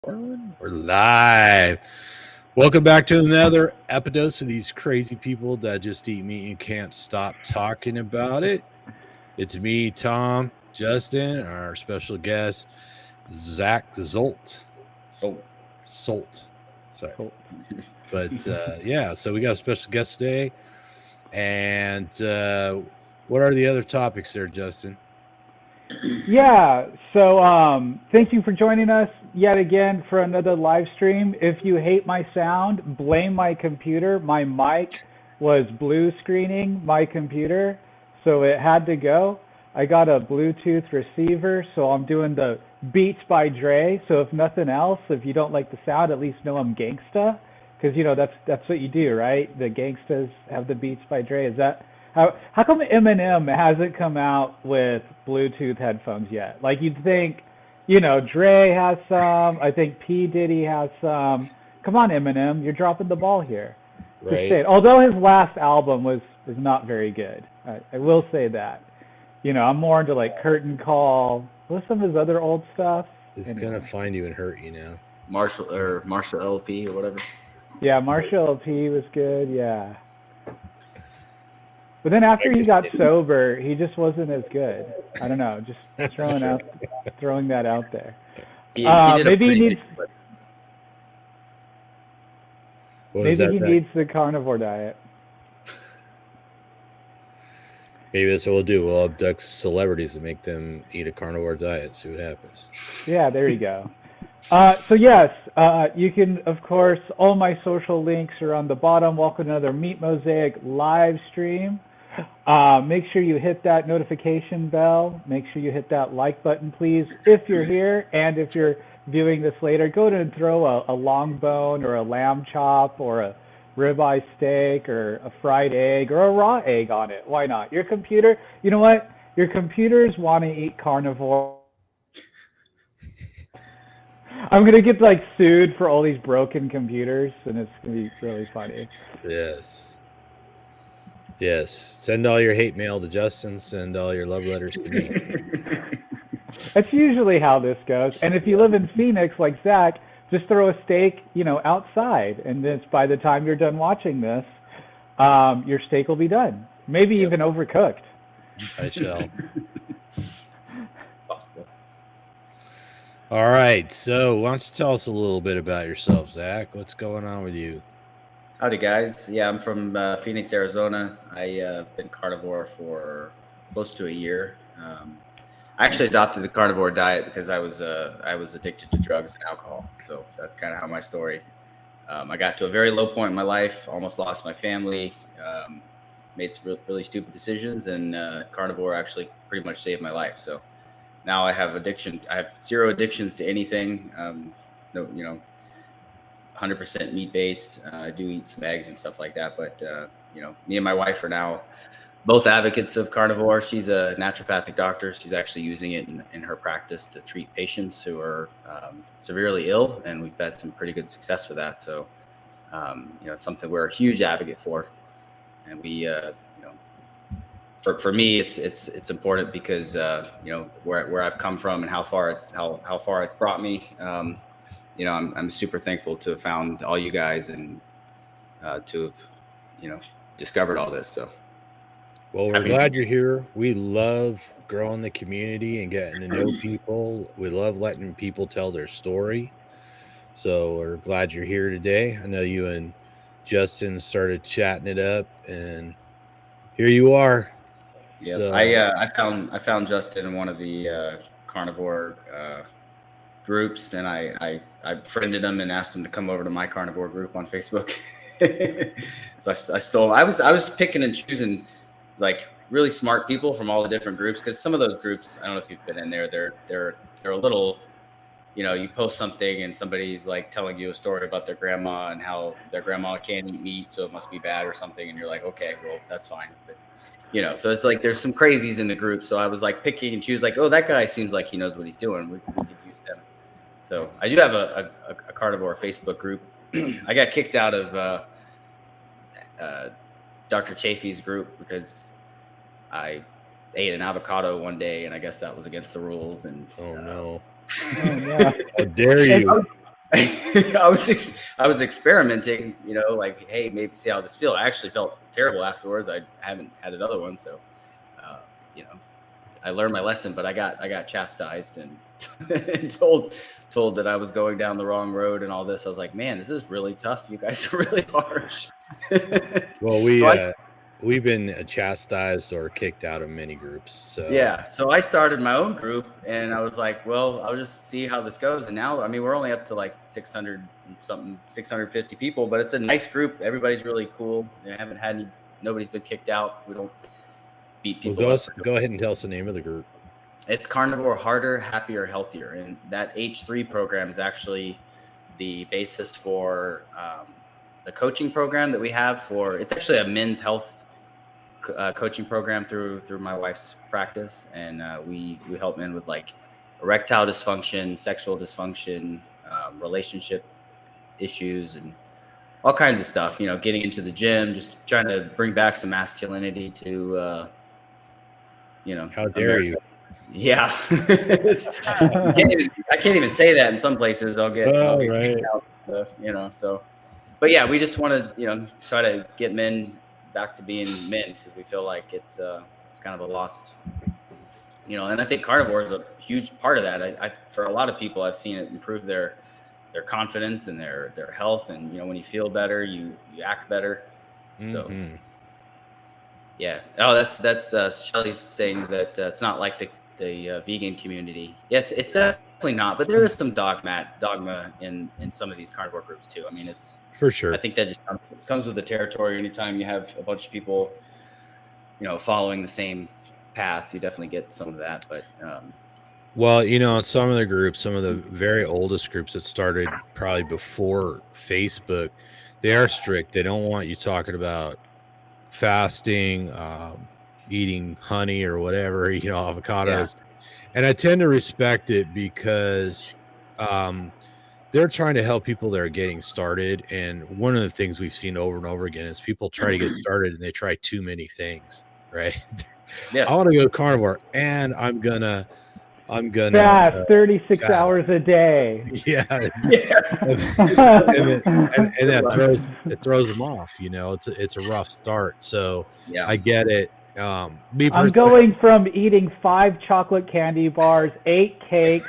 We're live. Welcome back to another episode of these crazy people that just eat meat and can't stop talking about it. It's me, Tom, Justin, our special guest, Zach Zolt. So Solt. Sorry. But yeah, so we got a special guest today. And what are the other topics there, Justin? Yeah, so thank you for joining us yet again for another live stream. If you hate my sound, blame my computer. My mic was blue screening my computer, so it had to go. I got a Bluetooth receiver, so I'm doing the Beats by Dre. So if nothing else, if you don't like the sound, at least know I'm gangsta, because that's what you do, right? The gangstas have the Beats by Dre. Is that how come Eminem hasn't come out with Bluetooth headphones yet? Like you'd think, Dre has some. I think P Diddy has some. Come on, Eminem, you're dropping the ball here. Just Right. saying. Although his last album was not very good, I will say that. I'm more into like Curtain Call. What's some of his other old stuff? It's Anyway. going to find you and hurt you now. Marshall LP or whatever. Yeah, Marshall LP was good. Yeah. But then after he got sober, he just wasn't as good. I don't know, just throwing that out there. Maybe he needs the carnivore diet. Maybe that's what we'll do. We'll abduct celebrities and make them eat a carnivore diet. See what happens. Yeah, there you go. So yes, you can, of course, all my social links are on the bottom. Welcome to another Meat Mosaic live stream. Make sure you hit that notification bell. Make sure you hit that like button, please, if you're here. And if you're viewing this later, go ahead and throw a long bone or a lamb chop or a ribeye steak or a fried egg or a raw egg on it. Why not? Your computer, you know what? Your computers want to eat carnivore. I'm going to get like sued for all these broken computers, and it's going to be really funny. Yes. Send all your hate mail to Justin. Send all your love letters to me. That's usually how this goes. And if you live in Phoenix like Zach, just throw a steak, outside. And then by the time you're done watching this, your steak will be done. Maybe even overcooked. I shall. Possible. All right. So why don't you tell us a little bit about yourself, Zach? What's going on with you? Howdy, guys. Yeah, I'm from Phoenix, Arizona. I've been carnivore for close to a year. I actually adopted the carnivore diet because I was addicted to drugs and alcohol. So that's kind of how my story. I got to a very low point in my life, almost lost my family, made some really stupid decisions, and carnivore actually pretty much saved my life. So now I have addiction. I have zero addictions to anything. No, 100% meat based. I do eat some eggs and stuff like that, but me and my wife are now both advocates of carnivore. She's a naturopathic doctor. She's actually using it in her practice to treat patients who are severely ill, and we've had some pretty good success with that. So it's something we're a huge advocate for, and we for me it's important because where I've come from and how far it's brought me. I'm super thankful to have found all you guys and to have, discovered all this. So, well, we're glad you're here. We love growing the community and getting to know people. We love letting people tell their story. So we're glad you're here today. I know you and Justin started chatting it up, and here you are. Yeah, so, I found Justin in one of the carnivore groups, and I friended him and asked him to come over to my carnivore group on Facebook. So I was picking and choosing like really smart people from all the different groups, because some of those groups, I don't know if you've been in there, they're a little, you post something and somebody's like telling you a story about their grandma and how their grandma can't eat meat, so it must be bad or something, and you're like, okay, well, that's fine. But so it's like there's some crazies in the group. So I was like picking and choose, like, oh, that guy seems like he knows what he's doing. We could use him. So I do have a carnivore Facebook group. I got kicked out of Dr. Chafee's group because I ate an avocado one day, and I guess that was against the rules. And oh no! Oh, yeah. How dare you? I was experimenting, you know, like, hey, maybe see how this feels. I actually felt terrible afterwards. I haven't had another one, so you know, I learned my lesson, but I got chastised and, and told that I was going down the wrong road and all this. I was like, man, this is really tough. You guys are really harsh. Well, we've been chastised or kicked out of many groups. So yeah, so I started my own group, and I was like, well, I'll just see how this goes. And now, I mean, we're only up to like 600 and something, 650 people, but it's a nice group. Everybody's really cool. I haven't had nobody's been kicked out. We don't beat people. Well, go ahead and tell us the name of the group. It's Carnivore Harder, Happier, Healthier. And that H3 program is actually the basis for the coaching program that we have it's actually a men's health coaching program through my wife's practice. And we help men with like erectile dysfunction, sexual dysfunction, relationship issues, and all kinds of stuff, you know, getting into the gym, just trying to bring back some masculinity to, you know. How dare America. you? Yeah. I can't even say that in some places. I'll get right. out, you know, so, but yeah, we just want to, you know, try to get men back to being men, because we feel like it's kind of a lost, you know, and I think carnivore is a huge part of that. I for a lot of people, I've seen it improve their confidence and their health. And, you know, when you feel better, you act better. So yeah. Oh, that's Shelly's saying that it's not like the vegan community. Yeah, it's definitely not, but there is some dogma in some of these carnivore groups too. I mean, it's for sure. I think that just comes with the territory. Anytime you have a bunch of people, you know, following the same path, you definitely get some of that. But well, you know, some of the groups, some of the very oldest groups that started probably before Facebook, they are strict. They don't want you talking about fasting, eating honey or whatever, you know, avocados. Yeah. And I tend to respect it because they're trying to help people that are getting started. And one of the things we've seen over and over again is people try to get started and they try too many things, right? Yeah. I want to go carnivore and I'm gonna fast 36 hours a day. Yeah. and that throws them off, you know. It's a rough start. So yeah. I get it. I'm going from eating 5 chocolate candy bars, 8 cakes,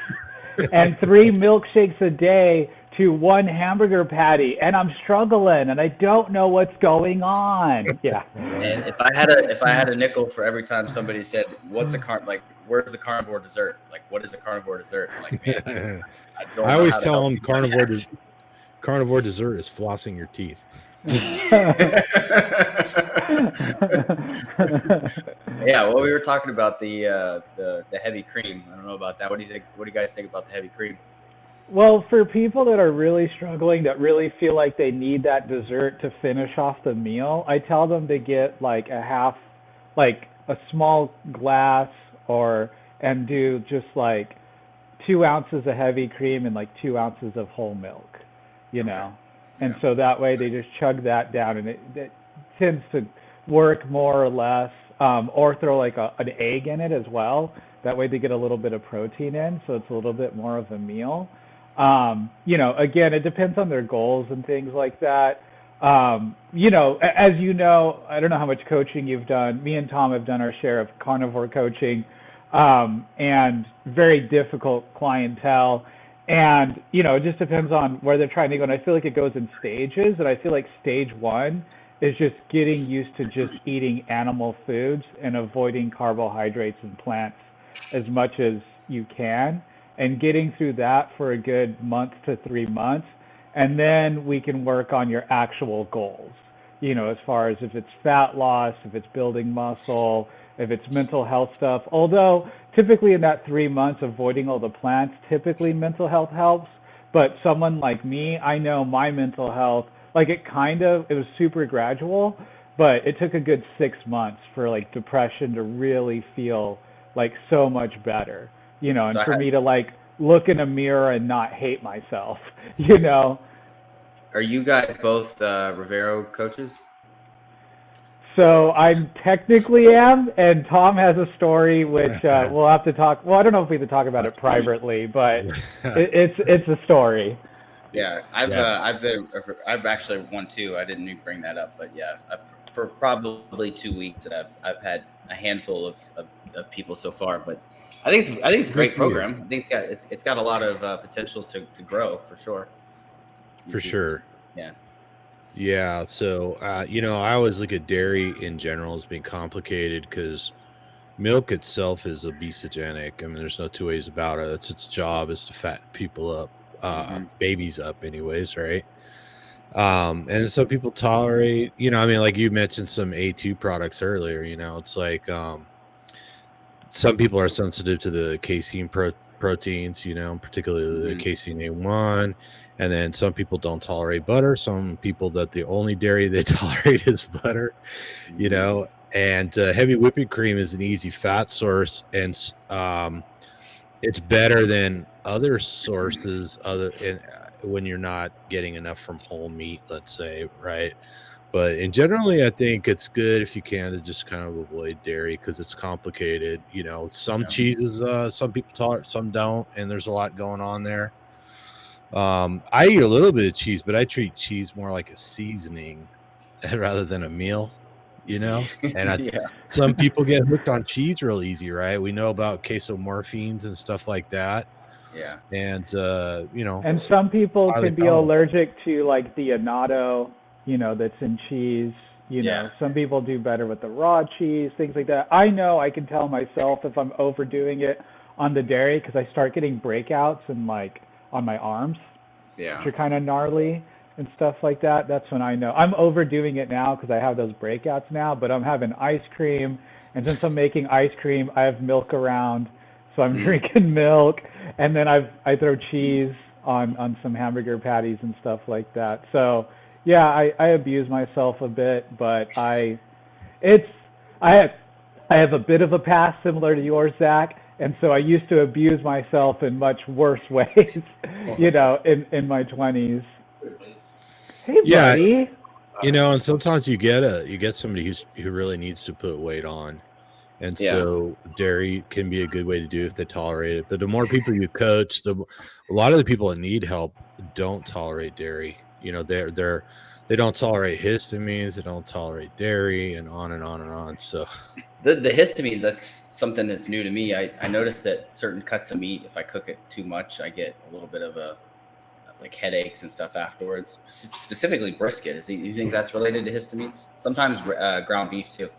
and 3 milkshakes a day to 1 hamburger patty, and I'm struggling, and I don't know what's going on. Yeah. And if I had a nickel for every time somebody said, "What's where's the carnivore dessert? Like, what is a carnivore dessert?" I'm like, man, I always tell them carnivore dessert is flossing your teeth. Yeah, well, we were talking about the heavy cream. I don't know about that. What do you think? What do you guys think about the heavy cream? Well, for people that are really struggling, that really feel like they need that dessert to finish off the meal, I tell them to get like a small glass and do just like 2 ounces of heavy cream and like 2 ounces of whole milk, you know? And so that way they just chug that down, and it tends to work more or less, or throw like an egg in it as well. That way they get a little bit of protein in, so it's a little bit more of a meal. You know, again, it depends on their goals and things like that. You know, as you know, I don't know how much coaching you've done. Me and Tom have done our share of carnivore coaching, and very difficult clientele. And, you know, it just depends on where they're trying to go. And I feel like it goes in stages. And I feel like stage 1 is just getting used to just eating animal foods and avoiding carbohydrates and plants as much as you can, and getting through that for a good month to 3 months. And then we can work on your actual goals, you know, as far as if it's fat loss, if it's building muscle, if it's mental health stuff. Although typically in that 3 months, avoiding all the plants, typically mental health helps. But someone like me, I know my mental health, like it was super gradual, but it took a good 6 months for like depression to really feel like so much better, you know, and for me to like look in a mirror and not hate myself, you know. Are you guys both Rivero coaches? So I technically am, and Tom has a story which we'll have to talk. Well, I don't know if we can talk about it privately, but it's a story. Yeah, I've actually won too. I didn't even bring that up, but yeah, for probably 2 weeks, I've had a handful of people so far. But I think it's a Good great for you. program. I think it's got a lot of potential to grow for sure. For sure. Yeah. Yeah. So, I always look at dairy in general as being complicated because milk itself is obesogenic. I mean, there's no two ways about it. That's its job, is to fatten people up, babies up, anyways, right? And some people tolerate, I mean, like you mentioned some A2 products earlier. It's like some people are sensitive to the casein proteins, particularly the casein A1. And then some people don't tolerate butter. Some people that the only dairy they tolerate is butter, and heavy whipping cream is an easy fat source. And it's better than other sources when you're not getting enough from whole meat, let's say, right? But in generally, I think it's good if you can to just kind of avoid dairy because it's complicated. Some cheeses, some people tolerate, some don't, and there's a lot going on there. I eat a little bit of cheese, but I treat cheese more like a seasoning rather than a meal, And some people get hooked on cheese real easy, right? We know about quesomorphines and stuff like that. Yeah. And And some people highly can be palatable. allergic to like the annatto, that's in cheese. Some people do better with the raw cheese, things like that. I know I can tell myself if I'm overdoing it on the dairy because I start getting breakouts and like on my arms, which are kind of gnarly and stuff like that. That's when I know I'm overdoing it now because I have those breakouts now. But I'm having ice cream, and since I'm making ice cream, I have milk around, so I'm drinking milk, and then I throw cheese on some hamburger patties and stuff like that. So yeah, I abuse myself a bit, but it's I have I have a bit of a past similar to yours, Zach, and so I used to abuse myself in much worse ways, in my 20s. Hey, Yeah, buddy. and sometimes you get somebody who really needs to put weight on. And so dairy can be a good way to do if they tolerate it. But the more people you coach, a lot of the people that need help don't tolerate dairy. They don't tolerate histamines, they don't tolerate dairy, and on and on and on. So The histamines, that's something that's new to me. I noticed that certain cuts of meat, if I cook it too much, I get a little bit of like headaches and stuff afterwards. Specifically brisket. You think that's related to histamines? Sometimes ground beef too.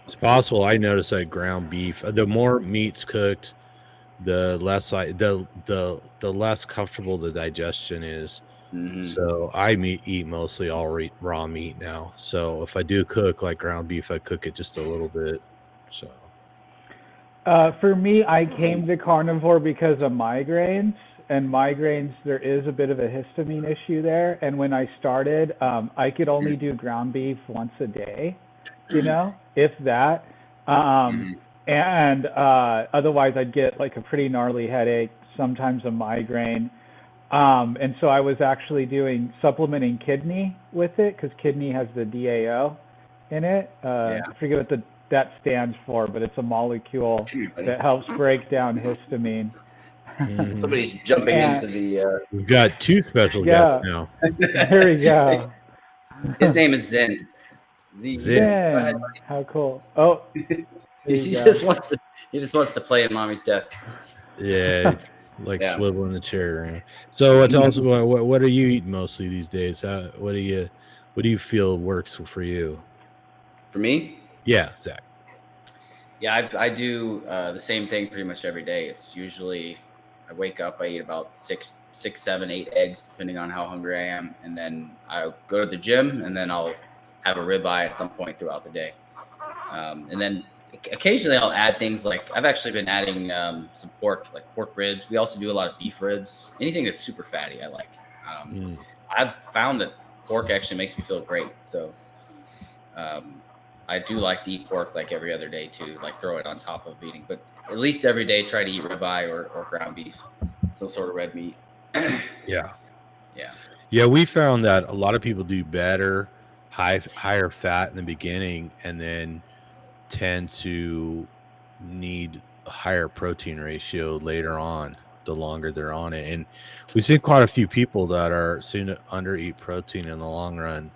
it's possible. I notice that ground beef, the more meat's cooked, the less the less comfortable the digestion is. So I eat mostly all raw meat now. So if I do cook like ground beef, I cook it just a little bit. So For me, I came to carnivore because of migraines. And migraines, there is a bit of a histamine issue there. And when I started, I could only do ground beef once a day, if that. And otherwise, I'd get like a pretty gnarly headache, sometimes a migraine. And so I was actually doing supplementing kidney with it because kidney has the DAO in it. I forget what that stands for, but it's a molecule that helps break down histamine. Somebody's jumping into the. We've got two special guests now. There we go. His name is Zen. Zen. How cool. Oh, he just wants to play at mommy's desk. Yeah, swiveling the chair around. So tell us what are you eating mostly these days? What do you feel works for you? For me? Yeah, Zach. Yeah, I do the same thing pretty much every day. It's usually I wake up, I eat about 6, 7, 8 eggs, depending on how hungry I am, and then I go to the gym, and then I'll have a ribeye at some point throughout the day, and then occasionally I'll add things like I've actually been adding some pork, like pork ribs. We also do a lot of beef ribs. Anything that's super fatty, I like. I've found that pork actually makes me feel great, so. I do like to eat pork like every other day too, like throw it on top of eating, but at least every day try to eat ribeye or ground beef, some sort of red meat. Yeah. We found that a lot of people do better, higher fat in the beginning, and then tend to need a higher protein ratio later on. the longer they're on it. And we've seen quite a few people that are seem to under eat protein in the long run,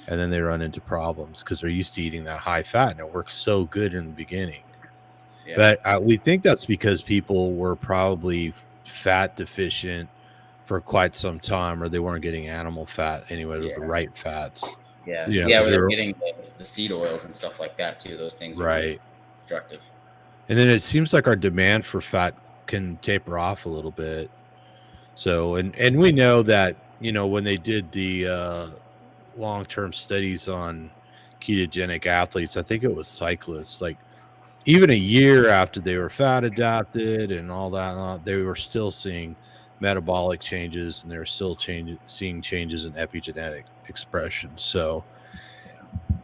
and then they run into problems because they're used to eating that high fat, and it works so good in the beginning. Yeah. But we think that's because people were probably fat deficient for quite some time, or they weren't getting animal fat anyway with the right fats. Yeah, You know, yeah, 'cause where they're they're- getting the seed oils and stuff like that too. Those things are really right. destructive. And then it seems like our demand for fat can taper off a little bit. So, and we know that, you know, when they did the long-term studies on ketogenic athletes, I think it was cyclists, like even a year after they were fat adapted and all that, they were still seeing metabolic changes, and they were still seeing changes in epigenetic expression. So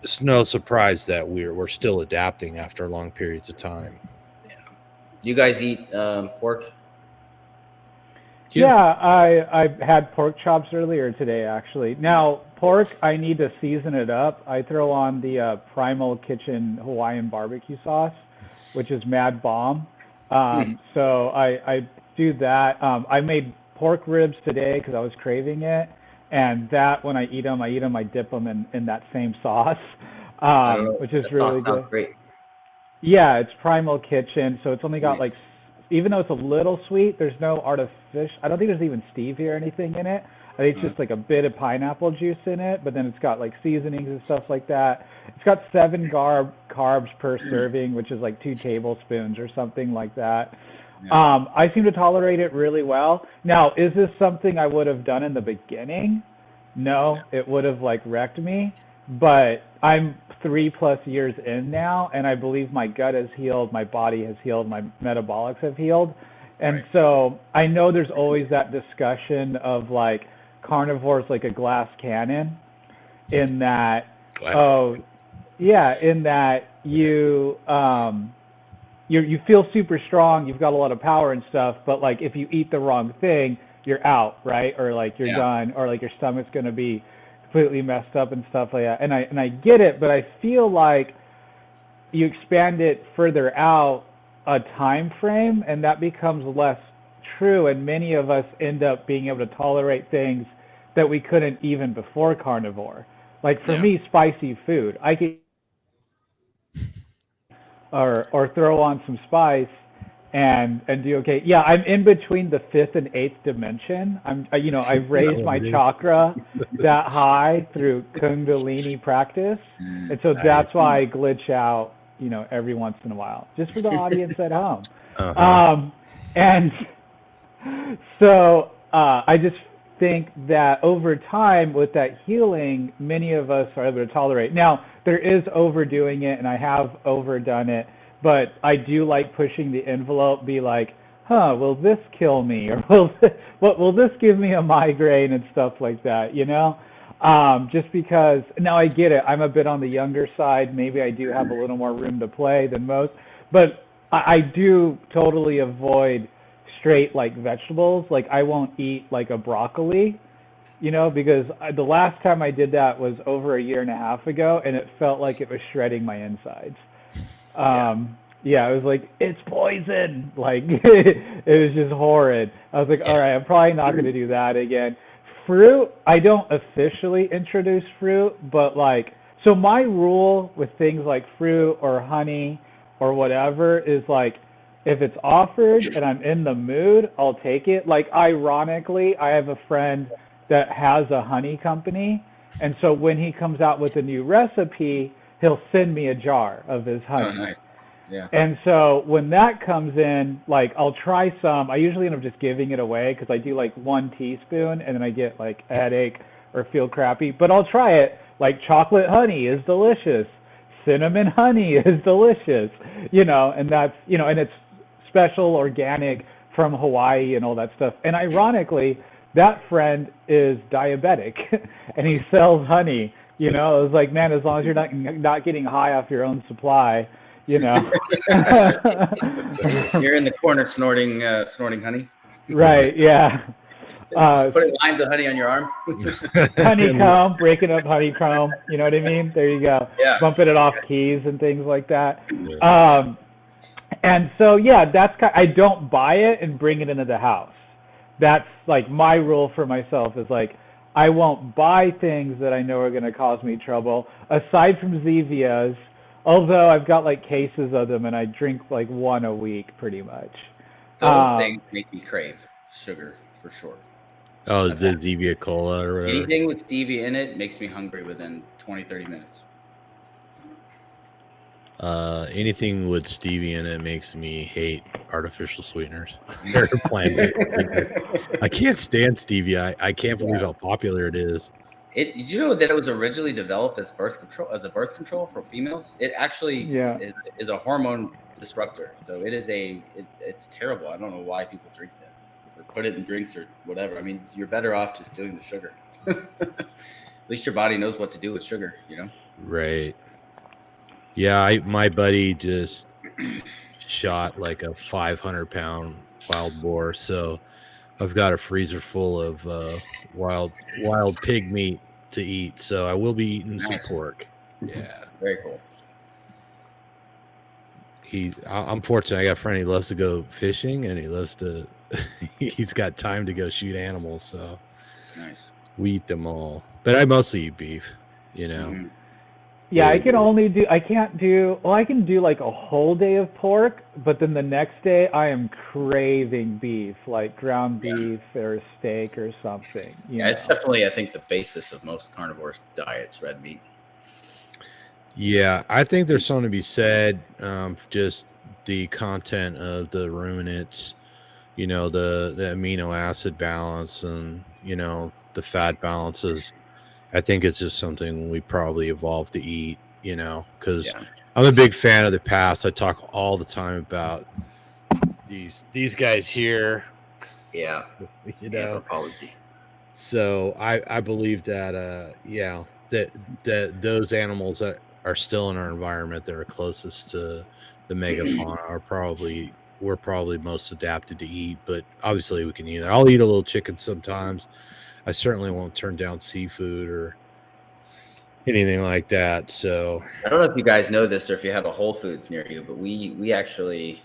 it's no surprise that we're still adapting after long periods of time. You guys eat pork? Yeah, I had pork chops earlier today, actually. Now, pork, I need to season it up. I throw on the Primal Kitchen Hawaiian barbecue sauce, which is mad bomb. So I do that. I made pork ribs today because I was craving it. And that, when I eat them, I dip them in that same sauce, which is that really sauce good. sounds great. Yeah, it's Primal Kitchen, so it's only got like, even though it's a little sweet, there's no artificial. I don't think there's even stevia or anything in it. I think it's just like a bit of pineapple juice in it, but then it's got like seasonings and stuff like that. It's got 7 carbs per serving, which is like 2 tablespoons or something like that. I seem to tolerate it really well. Now, is this something I would have done in the beginning? No, it would have like wrecked me. But I'm 3+ years in now, and I believe my gut has healed, my body has healed, my metabolics have healed. And so I know there's always that discussion of like carnivores like a glass cannon, in that, in that you feel super strong, you've got a lot of power and stuff, but like if you eat the wrong thing, you're out, right? Or like you're done, or like your stomach's going to be completely messed up and stuff like that. And I get it, but I feel like you expand it further out a time frame, and that becomes less true, and many of us end up being able to tolerate things that we couldn't even before carnivore. Like for me, spicy food, I could or throw on some spice and do okay. Yeah, I'm in between the 5th and 8th dimension. I've raised my chakra that high through Kundalini practice, and so that's why I glitch out, every once in a while, just for the audience at home. And so I just think that over time, with that healing, many of us are able to tolerate. Now, there is overdoing it, and I have overdone it, but I do like pushing the envelope, be like, will this kill me? Or will this give me a migraine and stuff like that, just because, now I get it, I'm a bit on the younger side, maybe I do have a little more room to play than most, but I do totally avoid straight like vegetables. Like I won't eat like a broccoli, because the last time I did that was over a year and a half ago, and it felt like it was shredding my insides. It was like, it's poison. Like it was just horrid. I was like, all right, I'm probably not going to do that again. Fruit, I don't officially introduce fruit, but like, so my rule with things like fruit or honey or whatever is like, if it's offered and I'm in the mood, I'll take it. Like, ironically, I have a friend that has a honey company, and so when he comes out with a new recipe, he'll send me a jar of his honey. Oh, nice. Yeah. And so when that comes in, like, I'll try some. I usually end up just giving it away because I do like 1 teaspoon and then I get like a headache or feel crappy. But I'll try it. Like, chocolate honey is delicious. Cinnamon honey is delicious. And that's, and it's special, organic, from Hawaii and all that stuff. And ironically, that friend is diabetic and he sells honey. I was like, man, as long as you're not getting high off your own supply, You're in the corner snorting honey. Right, yeah. Putting lines of honey on your arm. Honeycomb, breaking up honeycomb, you know what I mean? There you go. Yeah. Bumping it off keys and things like that. And so, that's I don't buy it and bring it into the house. that's like my rule for myself is like I won't buy things that I know are going to cause me trouble. Aside from Zevias, although I've got like cases of them and I drink like one a week pretty much. Those things make me crave sugar for sure. Oh, the Zevia Cola or whatever. Anything with stevia in it makes me hungry within 20, 30 minutes. Anything with stevia in it makes me hate artificial sweeteners. They're plant-based sweeteners. I can't stand stevia. I can't believe how popular it is. Did you know that it was originally developed as a birth control for females? It actually is a hormone disruptor. So it's terrible. I don't know why people drink that or put it in drinks or whatever. I mean, you're better off just doing the sugar. At least your body knows what to do with sugar, you know? Right. Yeah, my buddy just shot like a 500-pound wild boar, so I've got a freezer full of wild pig meat to eat. So I will be eating some pork. Yeah, very cool. I'm fortunate. I got a friend. He loves to go fishing, and he loves to. He's got time to go shoot animals. So nice. We eat them all, but I mostly eat beef. You know. Mm-hmm. Yeah, I can do like a whole day of pork, but then the next day I am craving beef, like ground beef or steak or something. It's definitely, I think, the basis of most carnivores' diets, red meat. Yeah, I think there's something to be said, just the content of the ruminants, the amino acid balance and, the fat balances. I think it's just something we probably evolved to eat, because I'm a big fan of the past. I talk all the time about these guys here. Yeah. Anthropology. So I believe that, that those animals that are still in our environment that are closest to the megafauna we're probably most adapted to eat, but obviously we can either. I'll eat a little chicken sometimes. I certainly won't turn down seafood or anything like that. So I don't know if you guys know this or if you have a Whole Foods near you, but we actually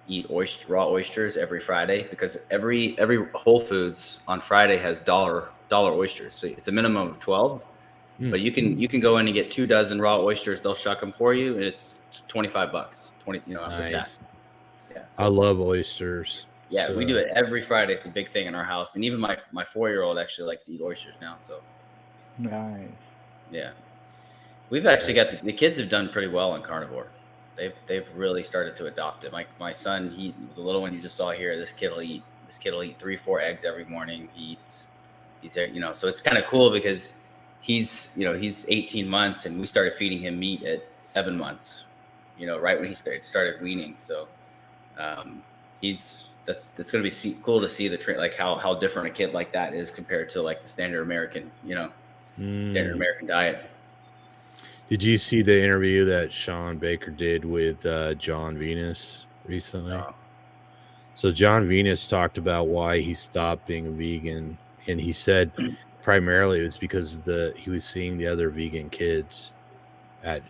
eat raw oysters every Friday because every Whole Foods on Friday has dollar oysters. So it's a minimum of 12, but you can go in and get 2 dozen raw oysters. They'll shuck them for you, and it's $25. Nice. Yeah, so, I love oysters. Yeah, so we do it every Friday. It's a big thing in our house, and even my 4-year-old actually likes to eat oysters now. So nice. Yeah, we've actually got the kids have done pretty well on carnivore. They've really started to adopt it. My son, the little one you just saw here, this kid will eat 3-4 eggs every morning. He's so it's kind of cool because he's 18 months and we started feeding him meat at 7 months. Right when he started weaning. So that's going to be cool to see like how different a kid like that is compared to like the standard American, standard American diet. Did you see the interview that Sean Baker did with John Venus recently? Oh. So John Venus talked about why he stopped being a vegan, and he said primarily it was because he was seeing the other vegan kids at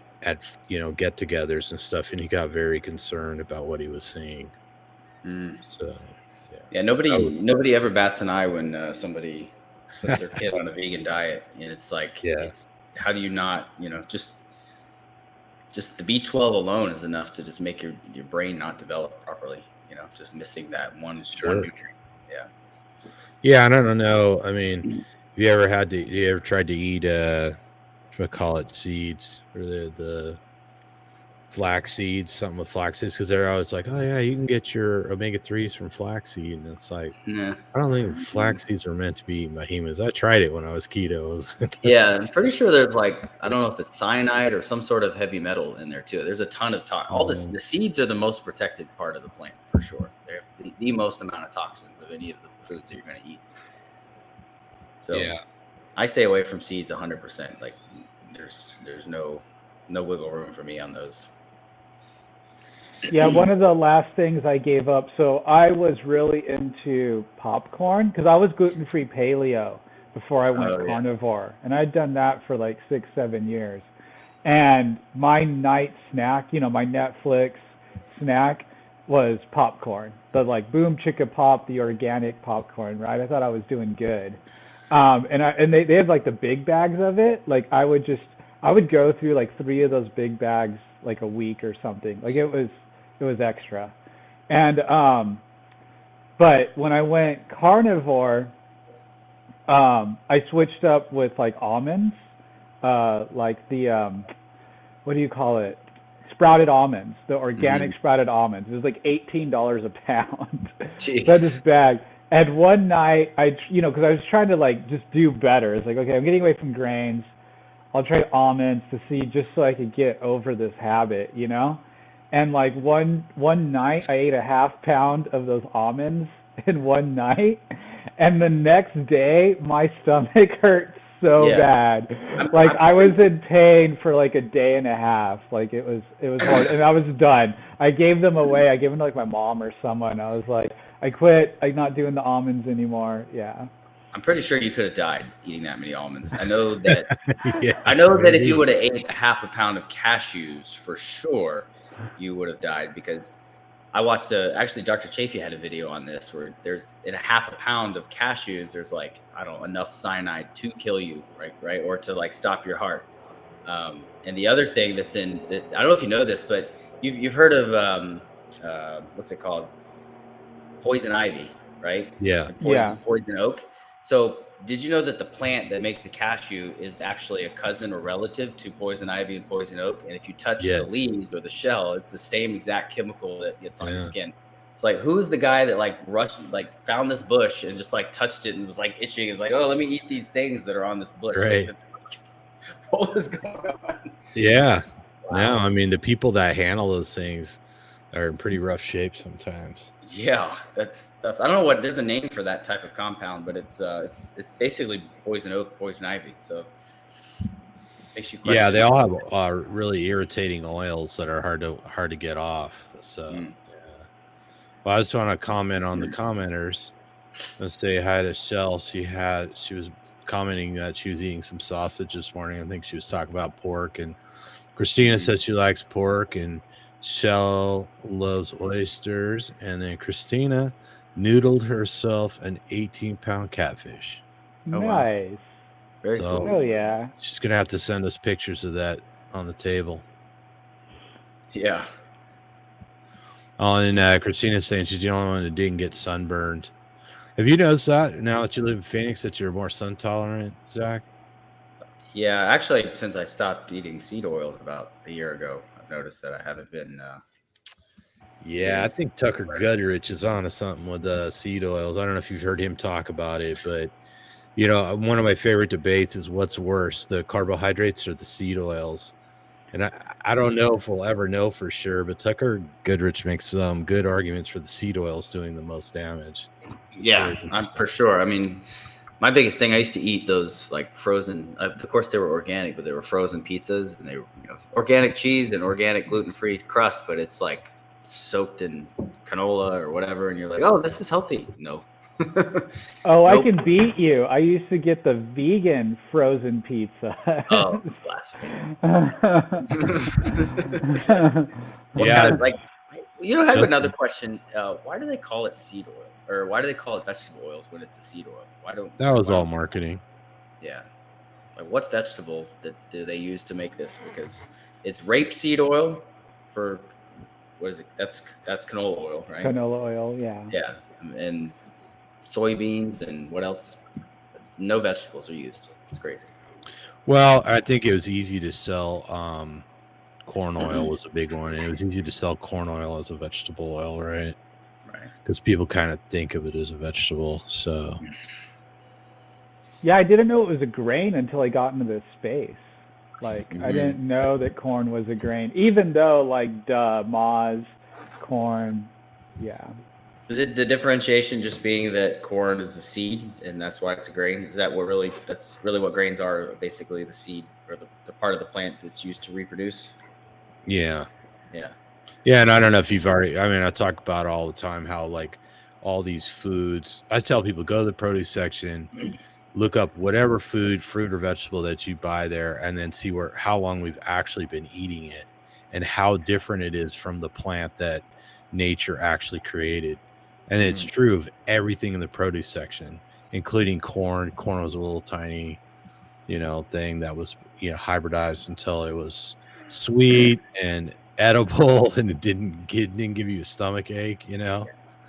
get-togethers and stuff, and he got very concerned about what he was seeing. So nobody ever bats an eye when somebody puts their kid on a vegan diet, and it's like it's how do you not just the B12 alone is enough to just make your brain not develop properly, just missing that one nutrient. I don't know. I mean, you ever tried to eat seeds or the flax seeds, something with flax seeds, because they're always like, oh yeah, you can get your omega-3s from flaxseed, and it's like, I don't think flax seeds are meant to be eaten by humans. I tried it when I was keto. I'm pretty sure there's like, I don't know if it's cyanide or some sort of heavy metal in there too. There's a ton of the seeds are the most protected part of the plant for sure. They have the most amount of toxins of any of the foods that you're going to eat. So I stay away from seeds 100%. Like there's no wiggle room for me on those. Yeah, one of the last things I gave up, so I was really into popcorn because I was gluten-free paleo before I went carnivore. And I'd done that for like 6-7 years. And my night snack, my Netflix snack, was popcorn. The like Boom Chicka Pop, the organic popcorn, right? I thought I was doing good. And they have like the big bags of it. Like I would go through like 3 of those big bags like a week or something. Like it was extra. And but when I went carnivore, I switched up with like almonds, like the what do you call it? Sprouted almonds, the organic sprouted almonds. It was like $18 a pound. Jeez. So this bag. And one night, because I was trying to like just do better. It's like, okay, I'm getting away from grains. I'll try almonds to see just so I could get over this habit, you know. And like one night, I ate a half pound of those almonds in one night, and the next day, my stomach hurt so bad. Like I was in pain for like a day and a half. Like it was hard, and I was done. I gave them away. I gave them to like my mom or someone. I was like, I quit. I'm not doing the almonds anymore. Yeah. I'm pretty sure you could have died eating that many almonds. I know that. I know that if you would have ate a half a pound of cashews, for sure, you would have died. Because I watched actually Dr. Chafee had a video on this where there's in a half a pound of cashews, there's like I don't know enough cyanide to kill you, right, or to like stop your heart. And the other thing that's I don't know if you know this, but you've heard of what's it called? Poison ivy, right? Yeah. Poison oak. So did you know that the plant that makes the cashew is actually a cousin or relative to poison ivy and poison oak? And if you touch the leaves or the shell, it's the same exact chemical that gets on your skin. It's like, who's the guy that like found this bush and just like touched it and was like itching? Is like, oh, let me eat these things that are on this bush. Right. Like, what was going on? Yeah. Wow. No, I mean the people that handle those things are in pretty rough shape sometimes. Yeah, that's tough. I don't know there's a name for that type of compound, but it's basically poison oak, poison ivy. So makes you question. Yeah, they all have really irritating oils that are hard to get off. So yeah. Well, I just want to comment on the commenters. Let's say hi to Shell. She was commenting that she was eating some sausage this morning. I think she was talking about pork, and Christina said she likes pork, and Shell loves oysters, and then Christina noodled herself an 18-pound catfish. Nice. Wow. Very cool. Oh yeah. She's gonna have to send us pictures of that on the table. Yeah. Oh, and Christina's saying she's the only one that didn't get sunburned. Have you noticed that now that you live in Phoenix that you're more sun tolerant, Zach? Yeah, actually, since I stopped eating seed oils about a year ago, noticed that I haven't been. I think Tucker Goodrich is onto something with seed oils. I don't know if you've heard him talk about it, but you know, one of my favorite debates is what's worse, the carbohydrates or the seed oils. And I don't know if we'll ever know for sure, but Tucker Goodrich makes some good arguments for the seed oils doing the most damage. Yeah, I'm for sure. I mean, my biggest thing, I used to eat those like frozen. Of course, they were organic, but they were frozen pizzas, and they were organic cheese and organic gluten-free crust. But it's like soaked in canola or whatever, and you're like, "Oh, this is healthy." No. Oh, I can beat you. I used to get the vegan frozen pizza. Oh, blasphemy! I have another question. Why do they call it seed oils, or why do they call it vegetable oils when it's a seed oil? That was all marketing. Yeah, like what vegetable do they use to make this? Because it's rapeseed oil for what is it? That's canola oil, right? Canola oil, yeah. Yeah, and soybeans and what else? No vegetables are used. It's crazy. Well, I think it was easy to sell. Corn oil was a big one, and it was easy to sell corn oil as a vegetable oil, right? Right. Because people kind of think of it as a vegetable. So. Yeah, I didn't know it was a grain until I got into this space. Like, I didn't know that corn was a grain, even though, like, Maz, corn, yeah. Is it the differentiation just being that corn is a seed and that's why it's a grain? Is that that's really what grains are, basically the seed or the part of the plant that's used to reproduce? Yeah. Yeah. Yeah, and I don't know if you've already, I mean, I talk about it all the time, how, like, all these foods, I tell people, go to the produce section, look up whatever fruit or vegetable that you buy there, and then see how long we've actually been eating it and how different it is from the plant that nature actually created. And it's true of everything in the produce section, including corn. Corn was a little tiny, thing that was, hybridized until it was sweet and edible and it didn't give you a stomach ache. I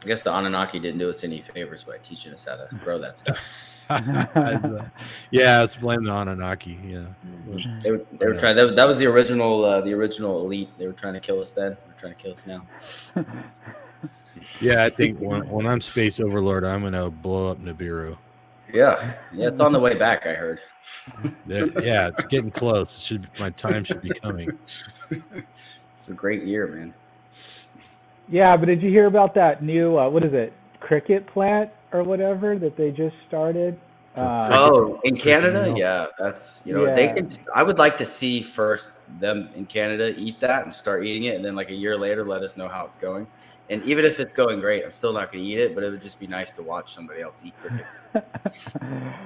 guess the Anunnaki didn't do us any favors by teaching us how to grow that stuff. Yeah, let's blame the Anunnaki. Yeah, They were trying. That was the original elite. They were trying to kill us then. They're trying to kill us now. Yeah, I think when I'm space overlord, I'm gonna blow up Nibiru. Yeah, it's on the way back. I heard. Yeah, it's getting close. My time should be coming. It's a great year, man. Yeah, but did you hear about that new what is it, cricket plant or whatever that they just started? In Canada, yeah, that's they can. I would like to see first them in Canada eat that and start eating it, and then like a year later, let us know how it's going. And even if it's going great, I'm still not going to eat it, but it would just be nice to watch somebody else eat crickets.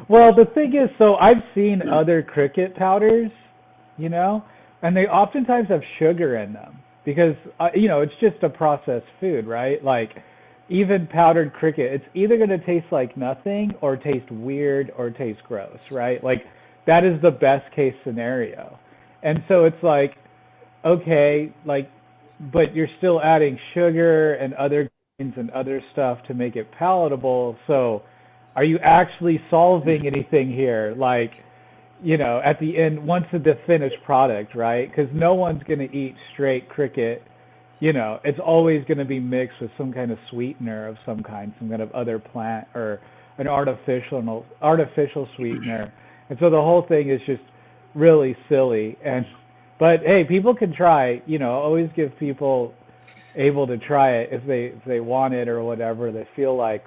Well, the thing is, so I've seen other cricket powders, and they oftentimes have sugar in them because, it's just a processed food, right? Like, even powdered cricket, it's either going to taste like nothing or taste weird or taste gross, right? Like, that is the best case scenario. And so it's like, okay, like, but you're still adding sugar and other grains and other stuff to make it palatable. So are you actually solving anything here? Like, at the end, once the finished product, right? Because no one's going to eat straight cricket. It's always going to be mixed with some kind of sweetener of some kind, some kind of other plant or an artificial sweetener. And so the whole thing is just really silly. But hey, people can try. Always give people able to try it if they want it or whatever. They feel like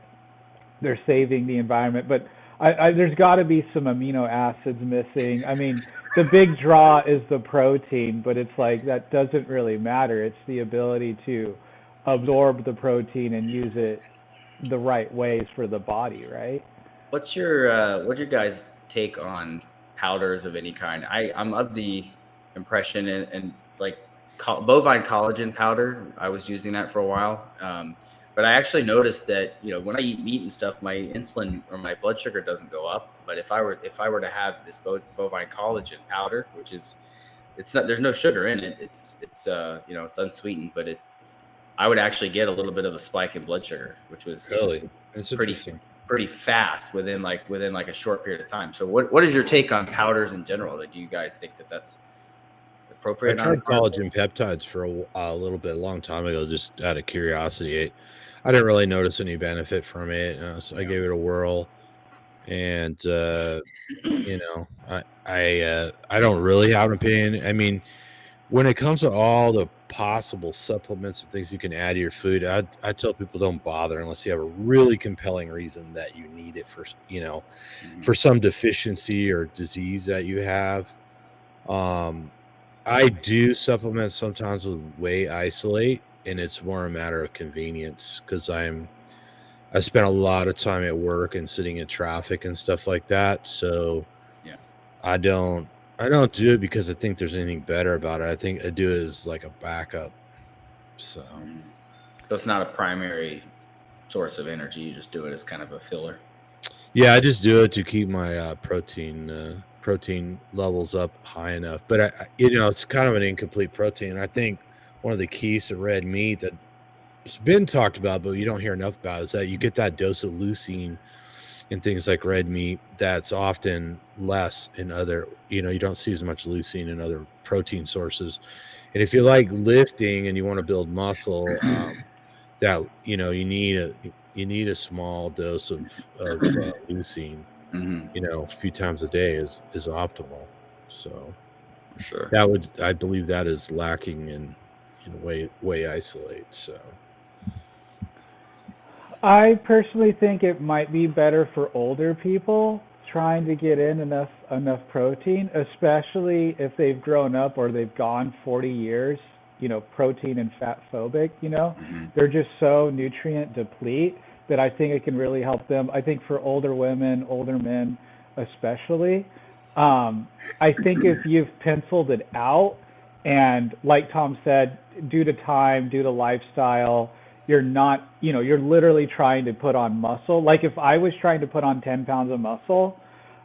they're saving the environment. But there's got to be some amino acids missing. I mean, the big draw is the protein, but it's like that doesn't really matter. It's the ability to absorb the protein and use it the right ways for the body, right? What's your guys' take on powders of any kind? I'm of the impression and like bovine collagen powder. I was using that for a while, but I actually noticed that when I eat meat and stuff, my insulin or my blood sugar doesn't go up. But if I were to have this bovine collagen powder, which is there's no sugar in it. It's unsweetened, but I would actually get a little bit of a spike in blood sugar, which was really pretty fast within like a short period of time. So what is your take on powders in general? Do you guys think that's appropriate? I tried collagen peptides for a little bit, a long time ago, just out of curiosity. I didn't really notice any benefit from it, so I gave it a whirl. And I don't really have an opinion. I mean, when it comes to all the possible supplements and things you can add to your food, I tell people don't bother unless you have a really compelling reason that you need it for for some deficiency or disease that you have. I do supplement sometimes with whey isolate, and it's more a matter of convenience because I spent a lot of time at work and sitting in traffic and stuff like that. So yeah, I don't do it because I think there's anything better about it. I think I do it as like a backup. So it's not a primary source of energy. You just do it as kind of a filler. Yeah, I just do it to keep my protein levels up high enough. But it's kind of an incomplete protein. I think one of the keys to red meat that's been talked about, but you don't hear enough about, is that you get that dose of leucine in things like red meat that's often less in other. You don't see as much leucine in other protein sources. And if you like lifting and you want to build muscle, that you need a small dose of leucine. A few times a day is optimal. So for sure, I believe that is lacking in whey isolate. So I personally think it might be better for older people trying to get in enough protein, especially if they've grown up or they've gone 40 years, protein and fat phobic, they're just so nutrient deplete that I think it can really help them. I think for older women, older men especially, I think if you've penciled it out and like Tom said, due to time, due to lifestyle, you're not, you're literally trying to put on muscle. Like if I was trying to put on 10 pounds of muscle,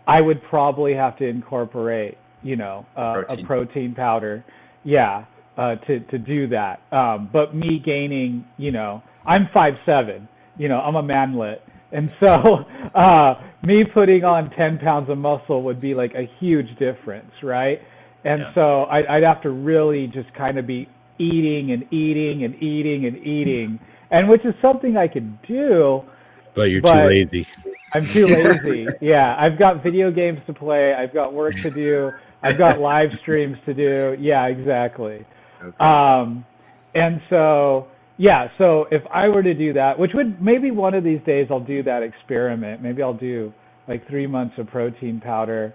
I would probably have to incorporate, a protein powder. Yeah, to do that. But me gaining, I'm 5'7", I'm a manlet. And so me putting on 10 pounds of muscle would be like a huge difference, right? And so I'd have to really just kind of be eating and eating and eating and eating, and which is something I could do. But you're too lazy. I'm too lazy. Yeah, I've got video games to play. I've got work to do. I've got live streams to do. Yeah, exactly. Okay. And so, so if I were to do that, which would maybe one of these days I'll do that experiment. Maybe I'll do like 3 months of protein powder,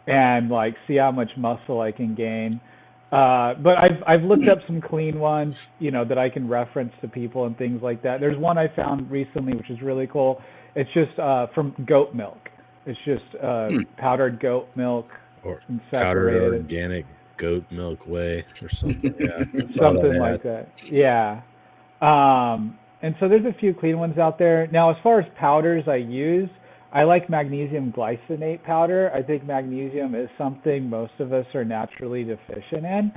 and like see how much muscle I can gain. But I've looked up some clean ones, that I can reference to people and things like that. There's one I found recently, which is really cool. It's just from goat milk. It's just powdered goat milk or powdered organic goat milk whey or something. Yeah, something like that. Yeah. And so there's a few clean ones out there. Now, as far as powders I use, I like magnesium glycinate powder. I think magnesium is something most of us are naturally deficient in.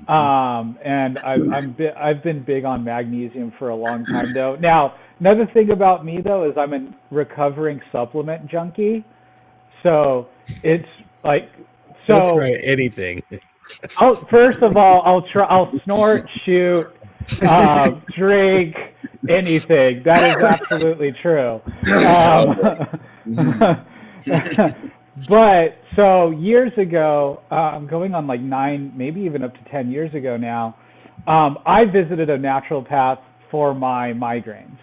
And I've been big on magnesium for a long time, though. Now, another thing about me, though, is I'm a recovering supplement junkie. So it's like, I'll try anything. First of all, I'll snort, shoot, drink, anything. That is absolutely true. But so years ago, going on like 9, maybe even up to 10 years ago now, I visited a naturopath for my migraines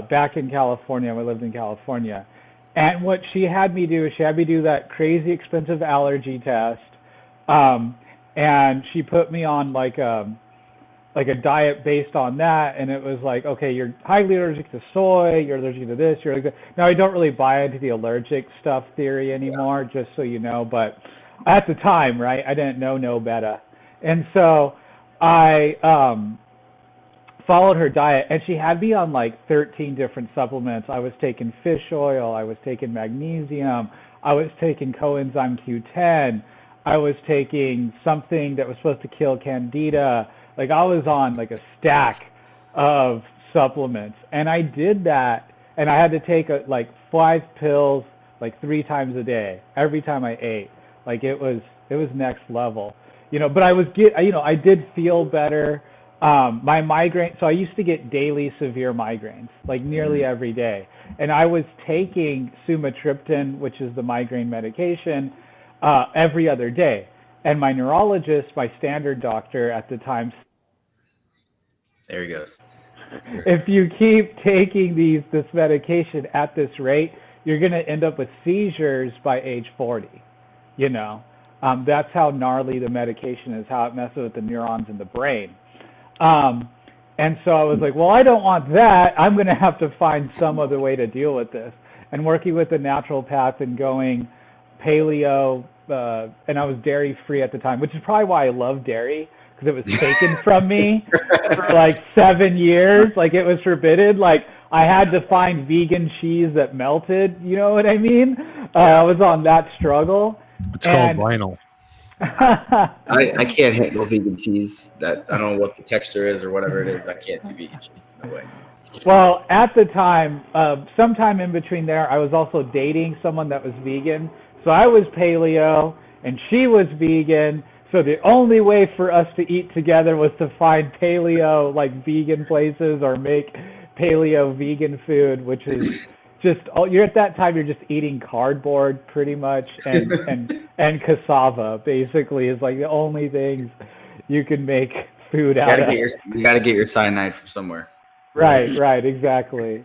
back in California. I lived in California. And what she had me do is she had me do that crazy expensive allergy test. And she put me on like a diet based on that, and it was like, okay, you're highly allergic to soy, you're allergic to this, you're allergic to... Now, I don't really buy into the allergic stuff theory anymore, just so you know, but at the time, right, I didn't know no better. And so I followed her diet, and she had me on like 13 different supplements. I was taking fish oil, I was taking magnesium, I was taking coenzyme Q10, I was taking something that was supposed to kill candida. Like I was on like a stack of supplements, and I did that, and I had to take like 5 pills like 3 times a day every time I ate. Like it was next level, But I did feel better. My migraine. So I used to get daily severe migraines, like nearly every day, and I was taking sumatriptan, which is the migraine medication, every other day. And my neurologist, my standard doctor at the time, there he goes. If you keep taking this medication at this rate, you're going to end up with seizures by age 40. That's how gnarly the medication is, how it messes with the neurons in the brain. And so I was like, well, I don't want that. I'm going to have to find some other way to deal with this. And working with a naturopath and going paleo, and I was dairy free at the time, which is probably why I love dairy, because it was taken from me for like 7 years. Like it was forbidden. Like I had to find vegan cheese that melted. You know what I mean? I was on that struggle. It's called vinyl. I can't handle vegan cheese. That I don't know what the texture is or whatever it is. I can't do vegan cheese. No way. Well, at the time, sometime in between there, I was also dating someone that was vegan. So I was paleo and she was vegan. So the only way for us to eat together was to find paleo, like vegan places, or make paleo vegan food, which is just, you're at that time, you're just eating cardboard pretty much, and cassava basically is like the only things you can make food out of. You got to get your cyanide from somewhere. Right, exactly.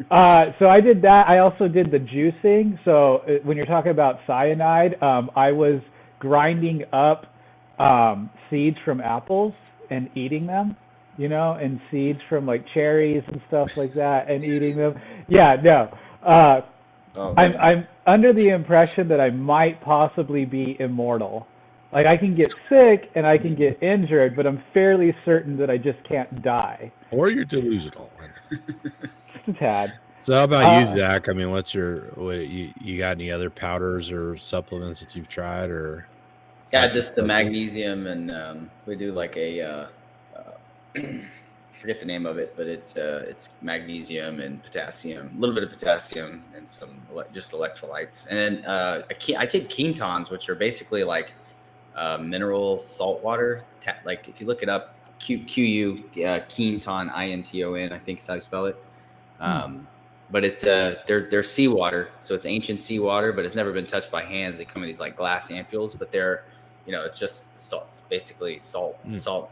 So I did that. I also did the juicing. So when you're talking about cyanide, I was grinding up seeds from apples and eating them, and seeds from like cherries and stuff like that and eating them. Yeah, no. I'm under the impression that I might possibly be immortal Like I can get sick and I can get injured, but I'm fairly certain that I just can't die. Or you're delusional. Just a tad. So how about you, Zach? I mean, you got any other powders or supplements that you've tried or? Yeah, just the magnesium, and we do like a forget the name of it, but it's magnesium and potassium, a little bit of potassium and some just electrolytes, and I take ketons, which are basically like mineral salt water. Like if you look it up, QU keton INTON, I think is how you spell it. But it's they're seawater, so it's ancient seawater, but it's never been touched by hands. They come in these like glass ampules, but they're it's just salt, basically salt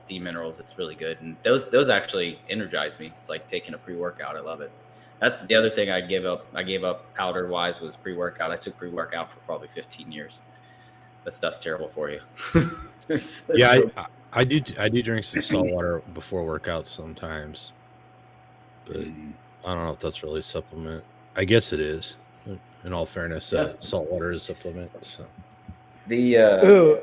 sea minerals. It's really good, and those actually energize me. It's like taking a pre-workout. I love it. That's the other thing I gave up powder wise was pre-workout. I took pre-workout for probably 15 years. That stuff's terrible for you. I do drink some salt water before workouts sometimes, but I don't know if that's really a supplement. I guess it is. In all fairness, salt water is a supplement. So the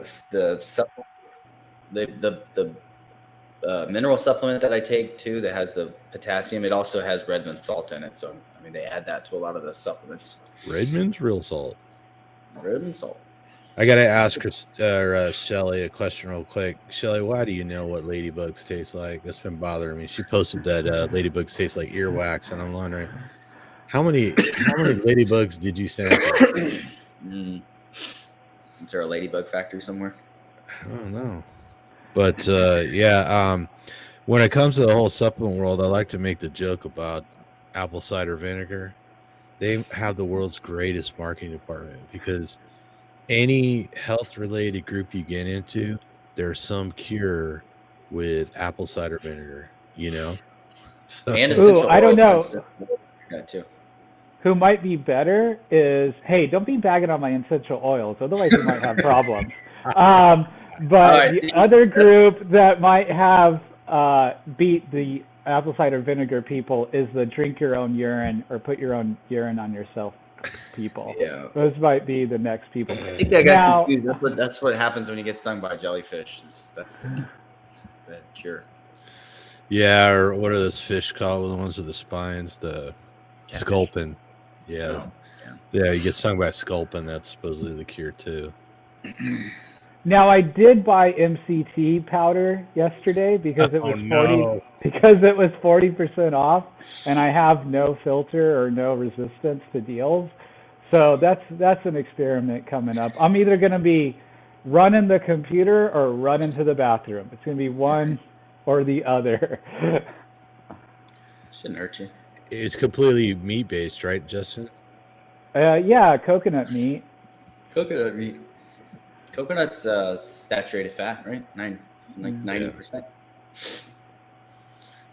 mineral supplement that I take too, that has the potassium, it also has Redmond salt in it. So I mean, they add that to a lot of the supplements. Redmond's real salt. Redmond salt. I gotta ask Shelly a question real quick. Shelly, why do you know what ladybugs taste like? That's been bothering me. She posted that ladybugs taste like earwax, and I'm wondering how many ladybugs did you sample? Is there a ladybug factory somewhere? I don't know, but when it comes to the whole supplement world, I like to make the joke about apple cider vinegar. They have the world's greatest marketing department because any health-related group you get into, there's some cure with apple cider vinegar, So, and essential I don't know. That too. Who might be better is, hey, don't be bagging on my essential oils, otherwise you might have problems. But the other group that might have beat the apple cider vinegar people is the drink your own urine or put your own urine on yourself people. Yeah, those might be the next people. I think I got confused. That's what happens when you get stung by a jellyfish. That's the cure. Yeah, or what are those fish called? The ones with the spines, the sculpin. Yeah, you get stung by a sculpin. That's supposedly the cure too. Now I did buy MCT powder yesterday because it was 40% off, and I have no filter or no resistance to deals. So that's an experiment coming up. I'm either going to be running the computer or running to the bathroom. It's going to be one or the other. Shouldn't hurt you. It's completely meat based, right, Justin? Yeah, coconut meat. Coconut meat. Coconut's saturated fat, right? 90%.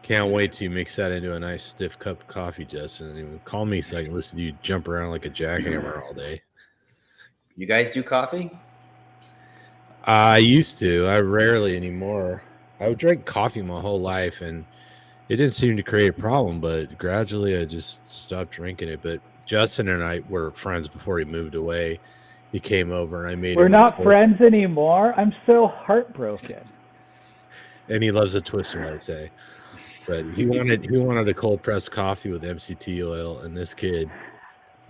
Can't wait to mix that into a nice stiff cup of coffee, Justin. And call me so I can listen to you jump around like a jackhammer all day. You guys do coffee? I used to. I rarely anymore. I would drink coffee my whole life, and it didn't seem to create a problem, but gradually I just stopped drinking it. But Justin and I were friends before he moved away. He came over, and I made. We're not friends anymore. I'm so heartbroken. And he loves a twister, I'd say. But he wanted a cold pressed coffee with MCT oil, and this kid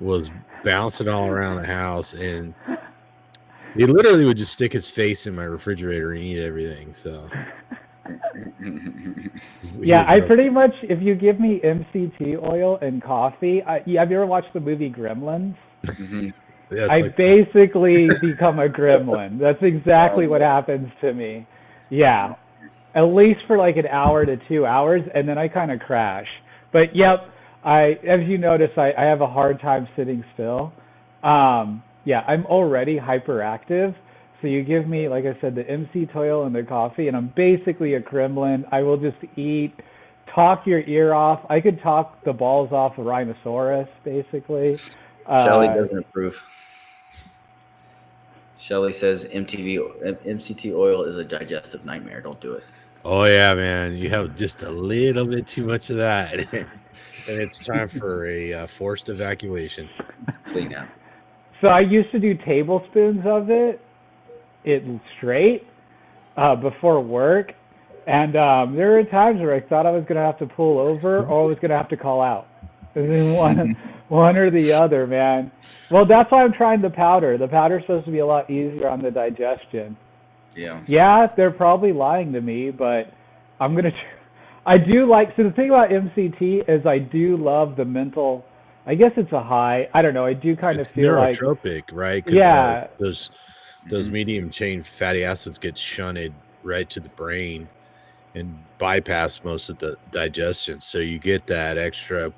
was bouncing all around the house, and he literally would just stick his face in my refrigerator and eat everything. So yeah, I pretty much, if you give me MCT oil and coffee, have you ever watched the movie Gremlins? Mm-hmm. Yeah, I basically become a gremlin. That's exactly what happens to me. Yeah. At least for like an hour to 2 hours, and then I kind of crash. But yep, as you notice, I have a hard time sitting still. Yeah, I'm already hyperactive. So you give me, like I said, the MCT oil and the coffee, and I'm basically a gremlin. I will just eat, talk your ear off. I could talk the balls off a rhinoceros, basically. Shelly doesn't approve. Shelly says MCT oil is a digestive nightmare. Don't do it. Oh, yeah, man. You have just a little bit too much of that. And it's time for a forced evacuation. Clean out. So I used to do tablespoons of it. it straight before work. And there were times where I thought I was going to have to pull over or I was going to have to call out. And then one or the other, man. Well, that's why I'm trying the powder. The powder's supposed to be a lot easier on the digestion. Yeah. Yeah, they're probably lying to me, but I'm going to I do like, so the thing about MCT is I do love the mental, I guess it's a high. I don't know. I do kind of feel like neurotropic, right? Yeah. Those medium chain fatty acids get shunted right to the brain and bypass most of the digestion. So you get that extra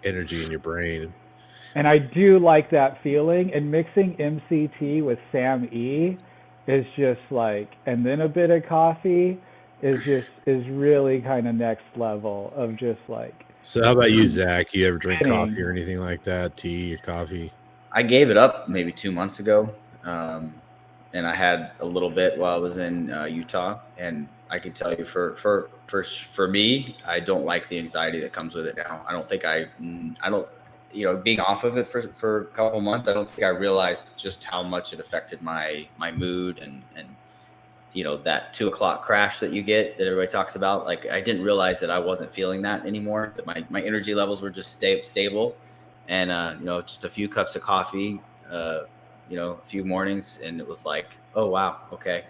energy in your brain. And I do like that feeling. And mixing MCT with SAM-E is just like, and then a bit of coffee is really kind of next level of just like. So how about you, Zach? You ever drink coffee or anything like that? Tea or coffee? I gave it up maybe 2 months ago. And I had a little bit while I was in Utah, and I can tell you for me, I don't like the anxiety that comes with it now. I don't think I don't, being off of it for a couple months, I don't think I realized just how much it affected my mood and that 2 o'clock crash that you get that everybody talks about. Like, I didn't realize that I wasn't feeling that anymore, that my energy levels were just stable. And, just a few cups of coffee, a few mornings, and it was like, oh, wow. Okay.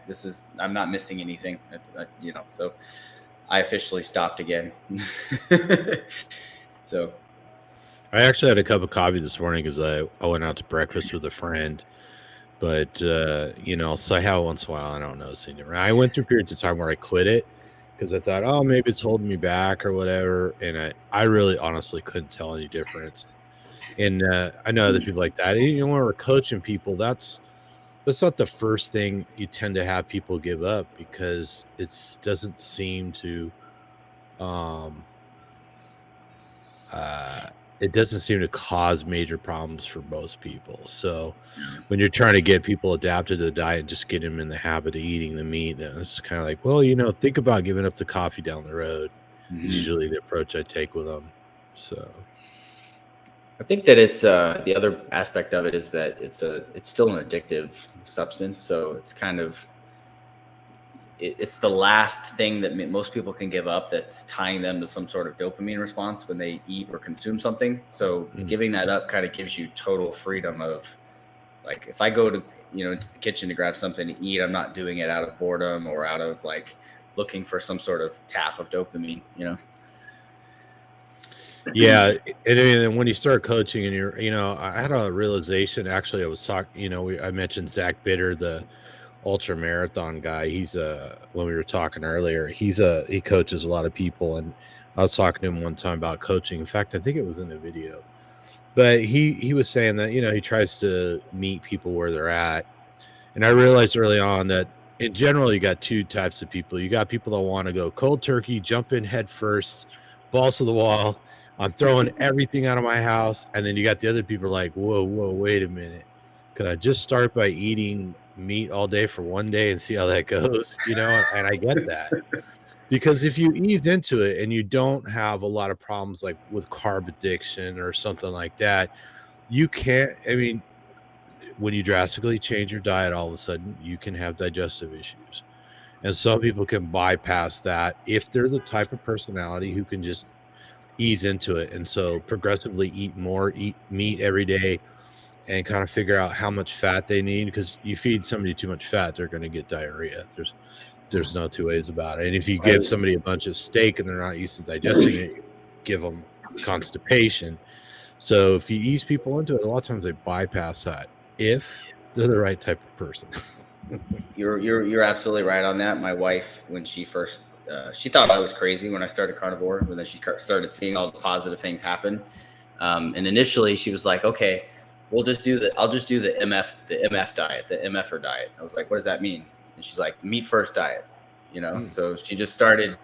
I'm not missing anything, so I officially stopped again. So I actually had a cup of coffee this morning because I went out to breakfast with a friend, but so I have it once in a while. I don't notice any different. I went through periods of time where I quit it because I thought, oh, maybe it's holding me back or whatever. And I really honestly couldn't tell any difference. And I know other people like that. When we're coaching people, that's not the first thing you tend to have people give up, because it doesn't seem to cause major problems for most people. So when you're trying to get people adapted to the diet and just get them in the habit of eating the meat, then it's kind of like, well, think about giving up the coffee down the road. Is usually the approach I take with them. So I think that it's the other aspect of it is that it's still an addictive substance. So it's kind of, it's the last thing that most people can give up that's tying them to some sort of dopamine response when they eat or consume something. So giving that up kind of gives you total freedom of, like, if I go to, into the kitchen to grab something to eat, I'm not doing it out of boredom or out of like looking for some sort of tap of dopamine, Yeah, and when you start coaching and I had a realization. Actually, I was talking, I mentioned Zach Bitter, the ultra marathon guy. He's when we were talking earlier, he coaches a lot of people, and I was talking to him one time about coaching. In fact, I think it was in a video, but he was saying that he tries to meet people where they're at, and I realized early on that in general you got two types of people. You got people that want to go cold turkey, jump in head first, balls to the wall. I'm throwing everything out of my house. And then you got the other people like, whoa, wait a minute. Could I just start by eating meat all day for one day and see how that goes? And I get that. Because if you ease into it and you don't have a lot of problems like with carb addiction or something like that, you can't, when you drastically change your diet, all of a sudden you can have digestive issues. And some people can bypass that if they're the type of personality who can just ease into it, and so progressively eat meat every day and kind of figure out how much fat they need, because you feed somebody too much fat, they're going to get diarrhea. There's no two ways about it. And if you give somebody a bunch of steak and they're not used to digesting it, you give them constipation. So if you ease people into it, a lot of times they bypass that if they're the right type of person. You're absolutely right on that. My wife, when she first she thought I was crazy when I started carnivore, but then she started seeing all the positive things happen. And initially she was like, okay, I'll just do the MF diet, the MFer diet. I was like, what does that mean? And she's like, meat first diet, So she just started,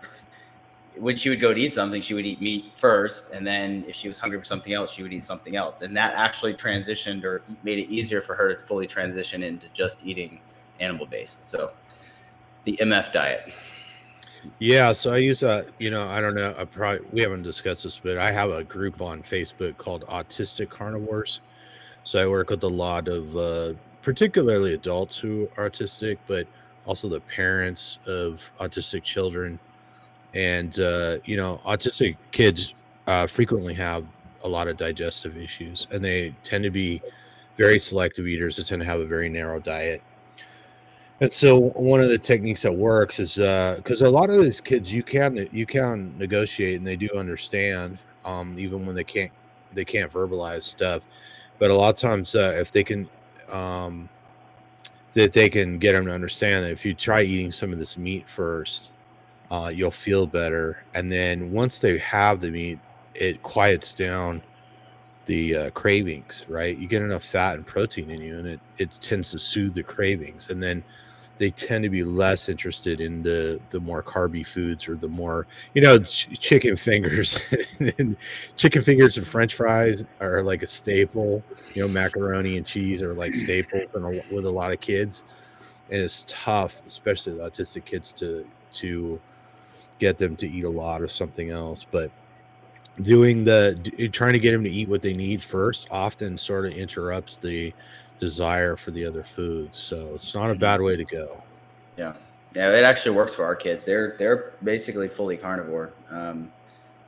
when she would go to eat something, she would eat meat first. And then if she was hungry for something else, she would eat something else. And that actually transitioned or made it easier for her to fully transition into just eating animal based. So the MF diet. Yeah, so I use I don't know, we haven't discussed this, but I have a group on Facebook called Autistic Carnivores. So I work with a lot of particularly adults who are autistic, but also the parents of autistic children. And autistic kids frequently have a lot of digestive issues, and they tend to be very selective eaters. They tend to have a very narrow diet. And so one of the techniques that works is because a lot of these kids you can negotiate, and they do understand, even when they can't verbalize stuff. But a lot of times, if they can, that they can get them to understand that if you try eating some of this meat first, you'll feel better. And then once they have the meat, it quiets down the cravings, right? You get enough fat and protein in you, and it tends to soothe the cravings. And then they tend to be less interested in the more carby foods, or the more, chicken fingers. And chicken fingers and French fries are like a staple. Macaroni and cheese are like staples with a lot of kids. And it's tough, especially the autistic kids, to get them to eat a lot or something else. But trying to get them to eat what they need first often sort of interrupts the desire for the other foods. So it's not a bad way to go. Yeah, it actually works for our kids. They're basically fully carnivore.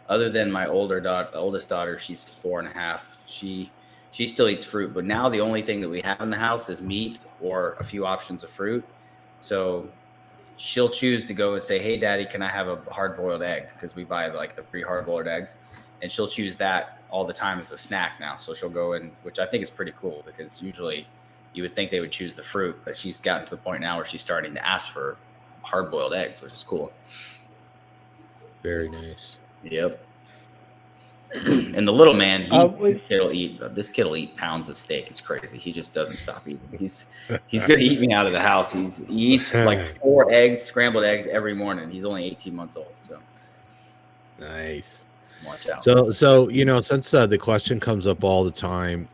Other than my oldest daughter, she's 4.5. She still eats fruit, but now the only thing that we have in the house is meat or a few options of fruit. So she'll choose to go and say, "Hey, Daddy, can I have a hard-boiled egg?" Because we buy like the pre-hard-boiled eggs, and she'll choose that all the time as a snack now. So she'll go in, which I think is pretty cool, because usually you would think they would choose the fruit, but she's gotten to the point now where she's starting to ask for hard-boiled eggs, which is cool. Very nice. Yep. And the little man, this kid will eat pounds of steak. It's crazy. He just doesn't stop eating. He's going to eat me out of the house. He eats like 4 eggs, scrambled eggs every morning. He's only 18 months old. So nice. Watch out. So since the question comes up all the time,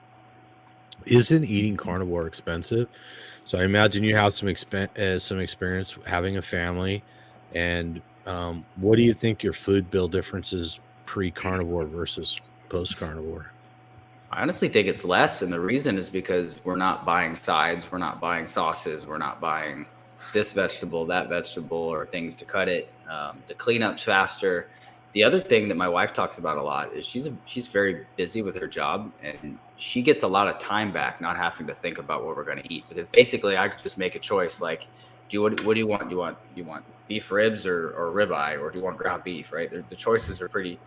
isn't eating carnivore expensive? So I imagine you have some experience having a family, and what do you think your food bill difference is pre-carnivore versus post-carnivore? I honestly think it's less, and the reason is because we're not buying sides, we're not buying sauces, we're not buying this vegetable, that vegetable, or things to cut it. The cleanup's faster. The other thing that my wife talks about a lot is she's very busy with her job, and she gets a lot of time back not having to think about what we're going to eat, because basically I could just make a choice like, what do you want? Do you want beef ribs or ribeye, or do you want ground beef? Right? The choices are pretty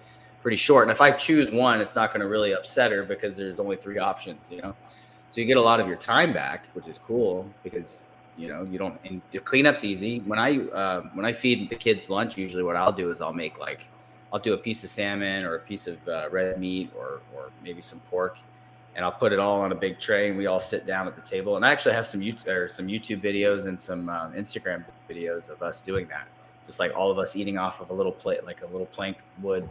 short, and if I choose one, it's not going to really upset her because there's only 3 options. So you get a lot of your time back, which is cool, because you don't. And the cleanup's easy. When I feed the kids lunch, usually what I'll do is I'll do a piece of salmon or a piece of red meat or maybe some pork, and I'll put it all on a big tray, and we all sit down at the table. And I actually have some YouTube videos and some Instagram videos of us doing that, just like all of us eating off of a little plate, like a little plank wood.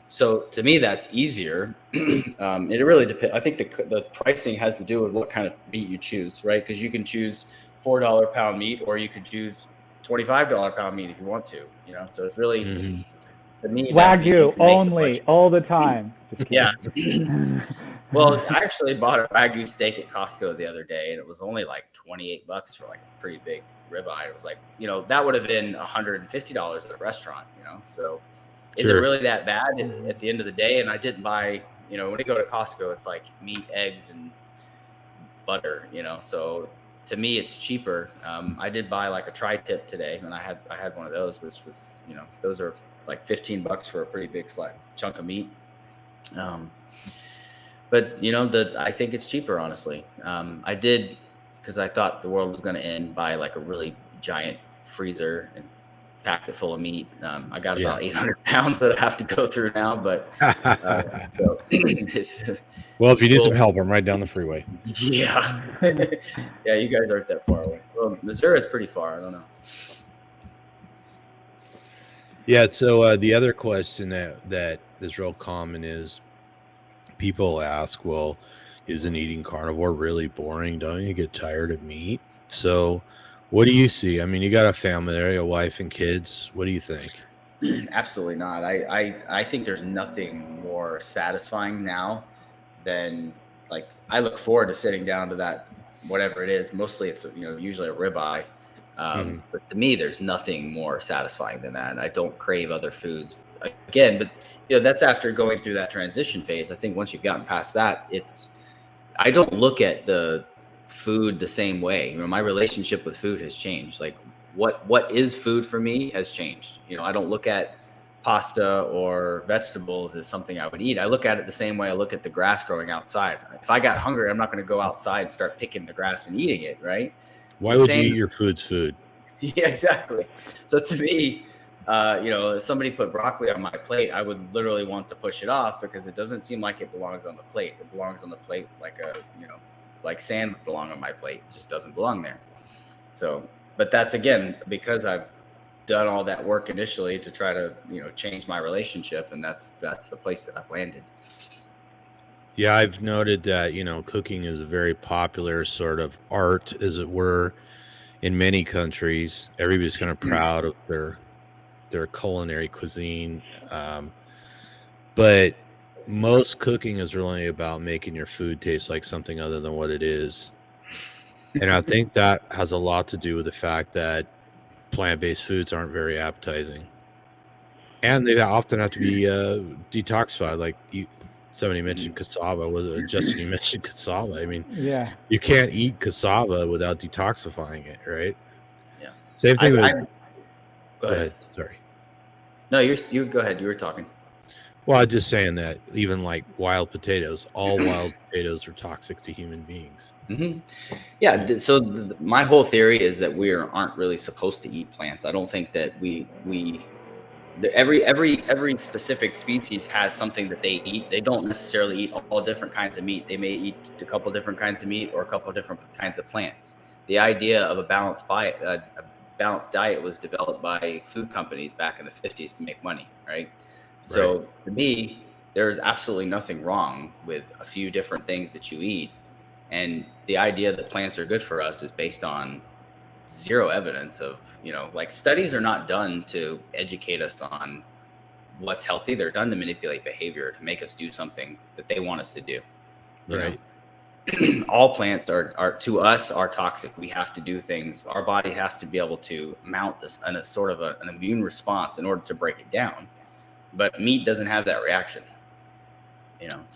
So to me, that's easier. It really depends. I think the pricing has to do with what kind of meat you choose, right? Because you can choose $4 pound meat, or you can choose $25 pound meat if you want to. So it's really to me Wagyu only all the time. Yeah. Well, I actually bought a Wagyu steak at Costco the other day, and it was only like $28 for like a pretty big ribeye. It was like, that would have been $150 at a restaurant. So. Is it really that bad at the end of the day? And I didn't buy, when you go to Costco, it's like meat, eggs, and butter, So to me, it's cheaper. I did buy like a tri-tip today, and I had one of those, which was, those are like $15 for a pretty big chunk of meat. But I think it's cheaper, honestly. I did, because I thought the world was going to end, buy like a really giant freezer and packed it full of meat. I got about 800 pounds that I have to go through now, but well, if you need some help, I'm right down the freeway. Yeah. Yeah, you guys aren't that far away. Well, Missouri is pretty far. I don't know. Yeah. So the other question that is real common is people ask, well, isn't eating carnivore really boring? Don't you get tired of meat? So what do you see? I mean, you got a family there, a wife and kids. What do you think? Absolutely not. I think there's nothing more satisfying now than, like, I look forward to sitting down to that whatever it is. Mostly it's, usually a ribeye. But to me, there's nothing more satisfying than that. I don't crave other foods again, but that's after going through that transition phase. I think once you've gotten past that, I don't look at the food the same way. My relationship with food has changed. Like what is food for me has changed. I don't look at pasta or vegetables as something I would eat. I look at it the same way I look at the grass growing outside. If I got hungry, I'm not going to go outside and start picking the grass and eating it, right? Why would you eat your food's food? Yeah, exactly. So to me, if somebody put broccoli on my plate, I would literally want to push it off because it doesn't seem like it belongs on the plate. It belongs on the plate like sand would belong on my plate. It just doesn't belong there. So, but that's again because I've done all that work initially to try to change my relationship, and that's the place that I've landed. Yeah, I've noted that cooking is a very popular sort of art, as it were, in many countries. Everybody's kind of proud of their culinary cuisine, but most cooking is really about making your food taste like something other than what it is. And I think that has a lot to do with the fact that plant-based foods aren't very appetizing, and they often have to be detoxified. Like somebody mentioned cassava. Justin, you mentioned cassava. I mean, yeah, you can't eat cassava without detoxifying it, right? Yeah. Same thing go ahead. Sorry. No, you go ahead. You were talking. Well, I'm just saying that even like wild potatoes, all wild potatoes are toxic to human beings. Mm-hmm. Yeah. So my whole theory is that we aren't really supposed to eat plants. I don't think that every specific species has something that they eat. They don't necessarily eat all different kinds of meat. They may eat a couple different kinds of meat or a couple different kinds of plants. The idea of a balanced diet was developed by food companies back in the 50s to make money, right? So to me, there's absolutely nothing wrong with a few different things that you eat. And the idea that plants are good for us is based on zero evidence of, like studies are not done to educate us on what's healthy. They're done to manipulate behavior, to make us do something that they want us to do. Right. All plants are to us are toxic. We have to do things. Our body has to be able to mount this and a sort of an immune response in order to break it down. But meat doesn't have that reaction.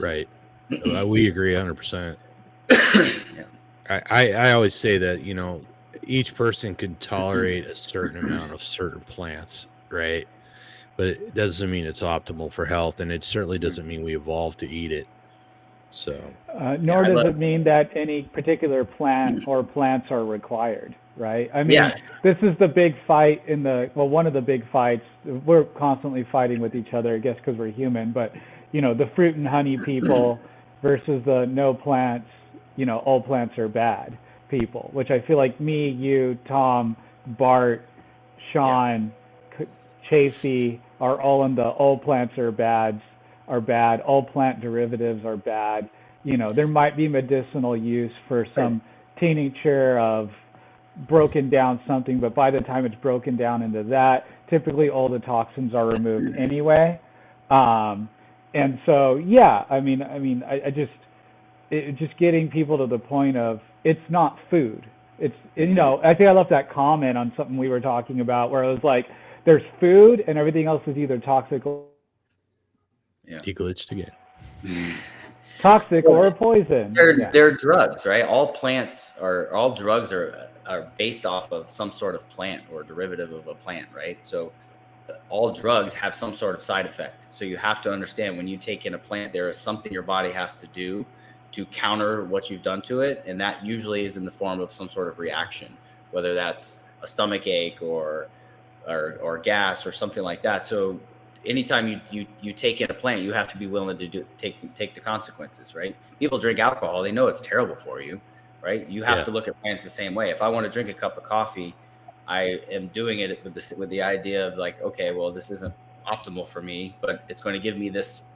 Right. We agree 100%. Yeah. I always say that, each person can tolerate a certain amount of certain plants, right? But it doesn't mean it's optimal for health, and it certainly doesn't mean we evolved to eat it. So, nor does it mean that any particular plant or plants are required, right? I mean, this is the big fight one of the big fights. We're constantly fighting with each other, I guess, because we're human. But the fruit and honey people versus the no plants. All plants are bad people, which I feel like me, you, Tom, Bart, Sean, Chafee are all in the all plants are bad. All plant derivatives are bad. There might be medicinal use for some tincture of broken down something, but by the time it's broken down into that, typically all the toxins are removed anyway. And so, yeah, I just getting people to the point of it's not food. I think I left that comment on something we were talking about where it was like, there's food and everything else is either toxic or he glitched again. Toxic or a poison. They're drugs, right? All drugs are based off of some sort of plant or derivative of a plant, right? So all drugs have some sort of side effect. So you have to understand when you take in a plant, there is something your body has to do to counter what you've done to it. And that usually is in the form of some sort of reaction, whether that's a stomach ache or gas or something like that. So anytime you take in a plant, you have to be willing to take the consequences, right? People drink alcohol. They know it's terrible for you, right? You have to look at plants the same way. If I want to drink a cup of coffee, I am doing it with the idea of like, okay, well, this isn't optimal for me, but it's going to give me this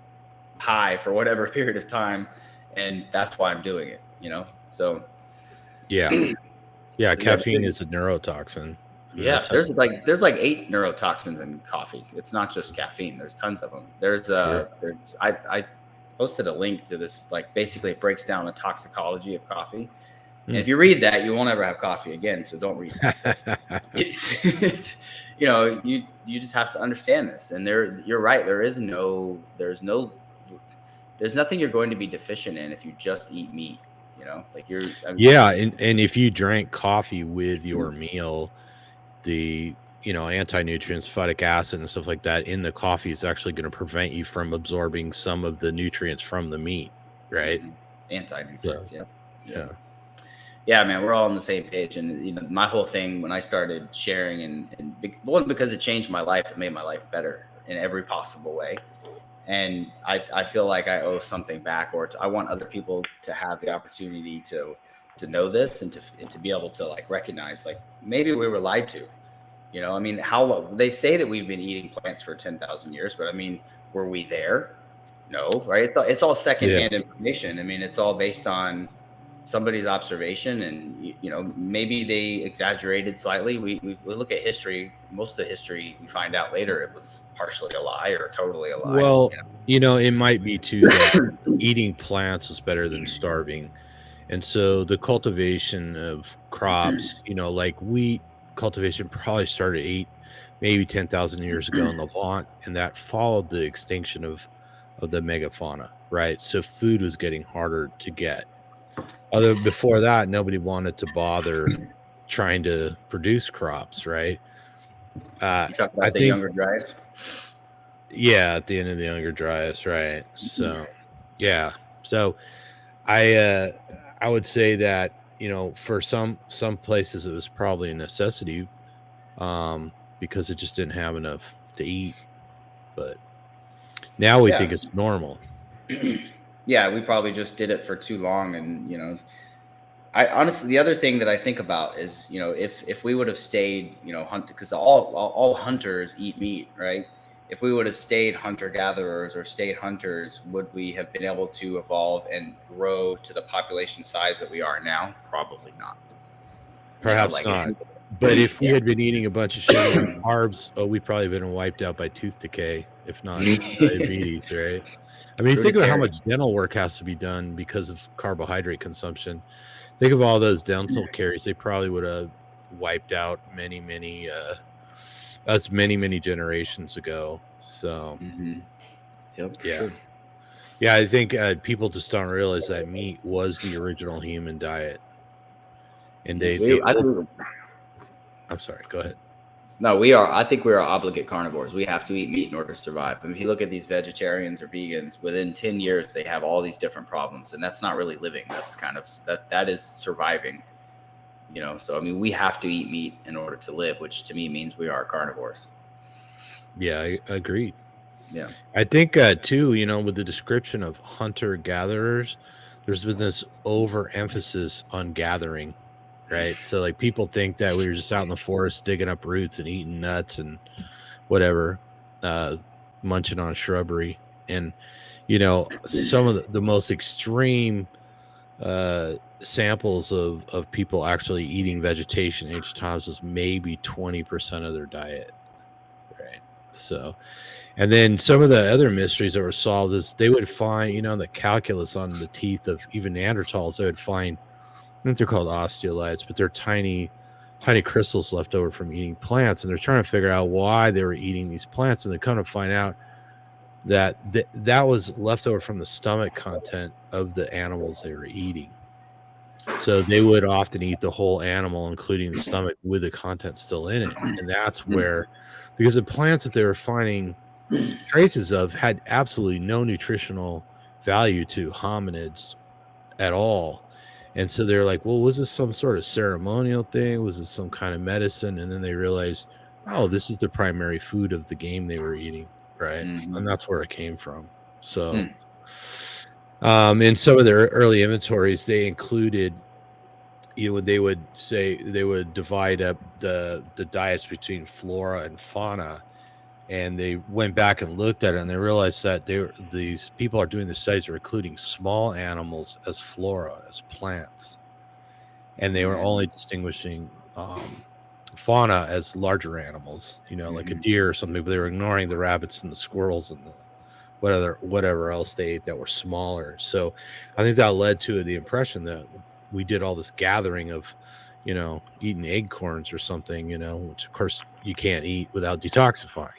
high for whatever period of time. And that's why I'm doing it, So caffeine is a neurotoxin. There's like 8 neurotoxins in coffee. It's not just caffeine. There's tons of them. I posted a link to this, like basically it breaks down the toxicology of coffee. And if you read that, you won't ever have coffee again. So don't read that. it's you just have to understand this. And you're right. There's nothing you're going to be deficient in if you just eat meat. Like and if you drank coffee with your meal, the anti-nutrients, phytic acid and stuff like that in the coffee is actually going to prevent you from absorbing some of the nutrients from the meat, right? Anti-nutrients. So, yeah, man, we're all on the same page. And my whole thing when I started sharing, and one, because it changed my life, it made my life better in every possible way. And I feel like I owe something back, or I want other people to have the opportunity to know this and to be able to like recognize, like, maybe we were lied to. I mean, how they say that we've been eating plants for 10,000 years, but I mean, were we there? No, right? It's all secondhand information. I mean, it's all based on somebody's observation, and maybe they exaggerated slightly. We look at history. Most of the history we find out later it was partially a lie or totally a lie. Well, it might be too that eating plants is better than starving, and so the cultivation of crops, like wheat cultivation, probably started maybe 10,000 years ago in Levant, and that followed the extinction of the megafauna, right? So food was getting harder to get. Although before that, nobody wanted to bother trying to produce crops, right? You talk about the Younger Dryas? Yeah, at the end of the Younger Dryas, right? So, yeah. So, I would say that for some places it was probably a necessity, because it just didn't have enough to eat. But now we think it's normal. Yeah, we probably just did it for too long, and I honestly, the other thing that I think about is, if we would have stayed, hunt, because all hunters eat meat, right? If we would have stayed hunter gatherers or stayed hunters, would we have been able to evolve and grow to the population size that we are now? Probably not. Perhaps not. But if we had been eating a bunch of sugar and carbs, we'd probably been wiped out by tooth decay, if not diabetes, right? I mean, think about how much dental work has to be done because of carbohydrate consumption. Think of all those dental caries. They probably would have wiped out many generations ago. So, yeah, I think people just don't realize that meat was the original human diet, and I'm sorry. Go ahead. No, we are. I think we are obligate carnivores. We have to eat meat in order to survive. I mean, if you look at these vegetarians or vegans, within 10 years, they have all these different problems, and that's not really living. That's kind of that is surviving. So I mean, we have to eat meat in order to live, which to me means we are carnivores. Yeah, I agreed. Yeah, I think too. With the description of hunter gatherers, there's been this overemphasis on gathering. Right. So like people think that we were just out in the forest digging up roots and eating nuts and whatever, munching on shrubbery. And, some of the most extreme samples of people actually eating vegetation each time was maybe 20% of their diet. Right. So, and then some of the other mysteries that were solved is they would find, the calculus on the teeth of even Neanderthals, they would find, I think they're called osteolites, but they're tiny crystals left over from eating plants. And they're trying to figure out why they were eating these plants. And they kind of find out that that was left over from the stomach content of the animals they were eating. So they would often eat the whole animal, including the stomach, with the content still in it. And that's where, because the plants that they were finding traces of had absolutely no nutritional value to hominids at all. And so they're like, well, was this some sort of ceremonial thing? Was it some kind of medicine? And then they realized, oh, this is the primary food of the game they were eating, right? Mm-hmm. And that's where it came from. So in some of their early inventories, they included, they would say they would divide up the diets between flora and fauna. And they went back and looked at it, and they realized that these people are doing the studies are including small animals as flora, as plants, and they were only distinguishing fauna as larger animals, like a deer or something. But they were ignoring the rabbits and the squirrels and whatever else they ate that were smaller. So I think that led to the impression that we did all this gathering of, eating acorns or something, which of course you can't eat without detoxifying.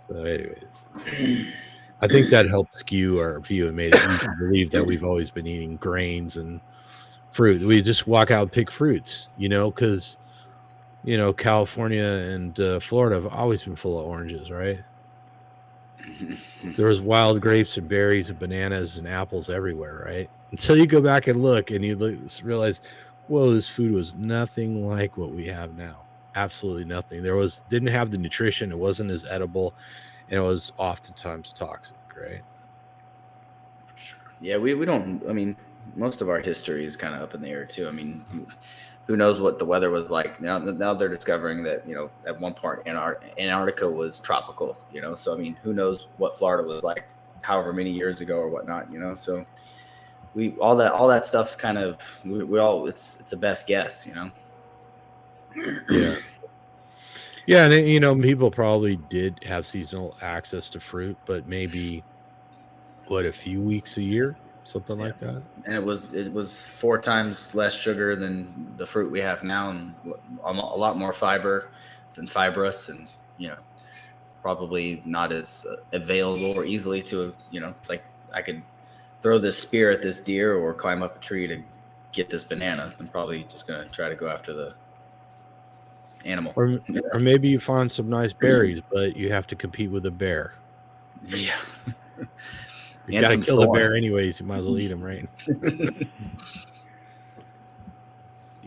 So anyways, I think that helped skew our view and made it easy to believe that we've always been eating grains and fruit. We just walk out and pick fruits, because, California and Florida have always been full of oranges, right? There was wild grapes and berries and bananas and apples everywhere, right? Until you go back and look and you realize, whoa, this food was nothing like what we have now. Absolutely nothing. Didn't have the nutrition. It wasn't as edible, and it was oftentimes toxic, right? For sure. Yeah, we don't. I mean, most of our history is kind of up in the air too. I mean, who knows what the weather was like? Now they're discovering that at one part Antarctica was tropical. So I mean, who knows what Florida was like, however many years ago or whatnot. So all that stuff's kind of it's a best guess. Yeah, and people probably did have seasonal access to fruit, but maybe a few weeks a year, something like that. And it was 4 times less sugar than the fruit we have now, and a lot more fiber than fibrous, and probably not as available or easily to it's like I could throw this spear at this deer or climb up a tree to get this banana. I'm probably just gonna try to go after the animal. Or maybe you find some nice berries, but you have to compete with a bear. Yeah. You got to kill the bear anyways. You might as well eat them, right? You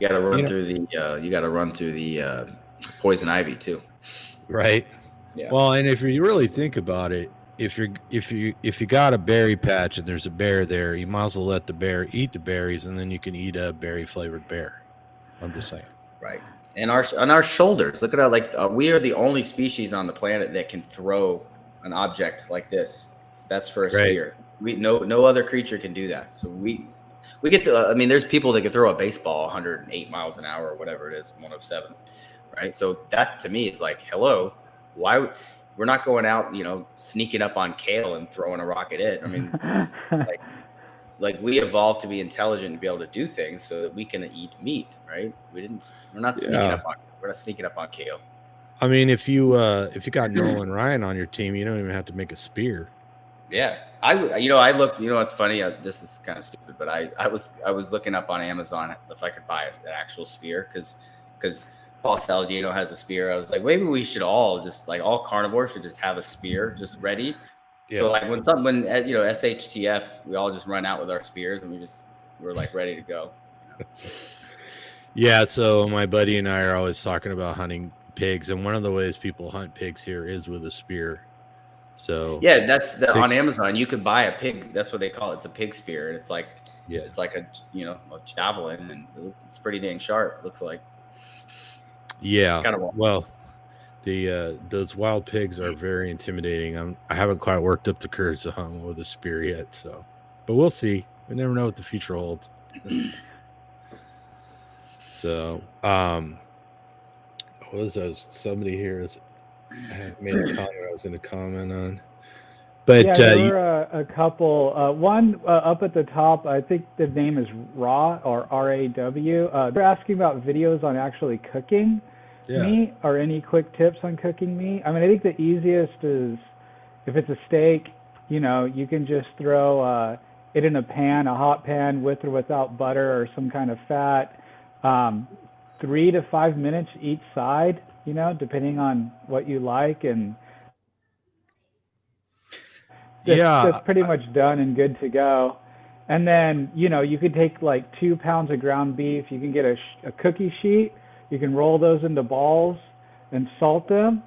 got to run through the poison ivy too. Right. Yeah. Well, and if you really think about it, if you got a berry patch and there's a bear there, you might as well let the bear eat the berries, and then you can eat a berry flavored bear. I'm just saying. Right. And on our shoulders, look at how we are the only species on the planet that can throw an object like this. That's for a spear. No other creature can do that. So we get to. I mean, there's people that can throw a baseball 108 miles an hour or whatever it is, 107, right? So that to me is like, hello, why we're not going out, sneaking up on kale and throwing a rock at it. I mean, like we evolved to be intelligent and be able to do things so that we can eat meat, right? We're not sneaking up on kale. I mean, if you got Nolan Ryan on your team, you don't even have to make a spear. Yeah, I looked. It's funny. This is kind of stupid, but I was looking up on Amazon if I could buy an actual spear because Paul Saladino has a spear. I was like, maybe we should all carnivores should just have a spear just ready. Yeah. So like when SHTF, we all just run out with our spears and we're like ready to go. Yeah. So my buddy and I are always talking about hunting pigs, and one of the ways people hunt pigs here is with a spear. So yeah, on Amazon you could buy a pig. That's what they call it. It's a pig spear, and it's like it's like a javelin, and it's pretty dang sharp. Looks like. Yeah. Well, those wild pigs are very intimidating. I haven't quite worked up the courage to hunt with a spear yet, but we'll see. We never know what the future holds. So, what was those? Somebody here made a comment I was going to comment on. But there were a couple. One up at the top, I think the name is Raw or RAW. They're asking about videos on actually cooking meat or any quick tips on cooking meat. I mean, I think the easiest is if it's a steak, you can just throw it in a hot pan with or without butter or some kind of fat. 3 to 5 minutes each side, depending on what you like, and that's pretty much done and good to go. And then, you could take like 2 pounds of ground beef. You can get a cookie sheet. You can roll those into balls and salt them.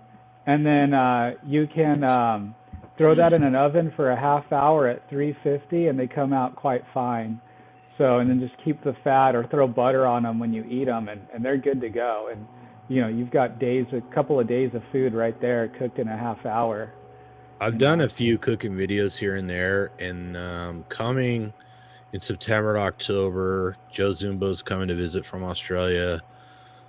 And then you can throw that in an oven for a half hour at 350, and they come out quite fine. So, and then just keep the fat or throw butter on them when you eat them, and they're good to go. And, you've got a couple of days of food right there cooked in a half hour. I've done a few cooking videos here and there, and coming in September and October, Joe Zumbo's coming to visit from Australia.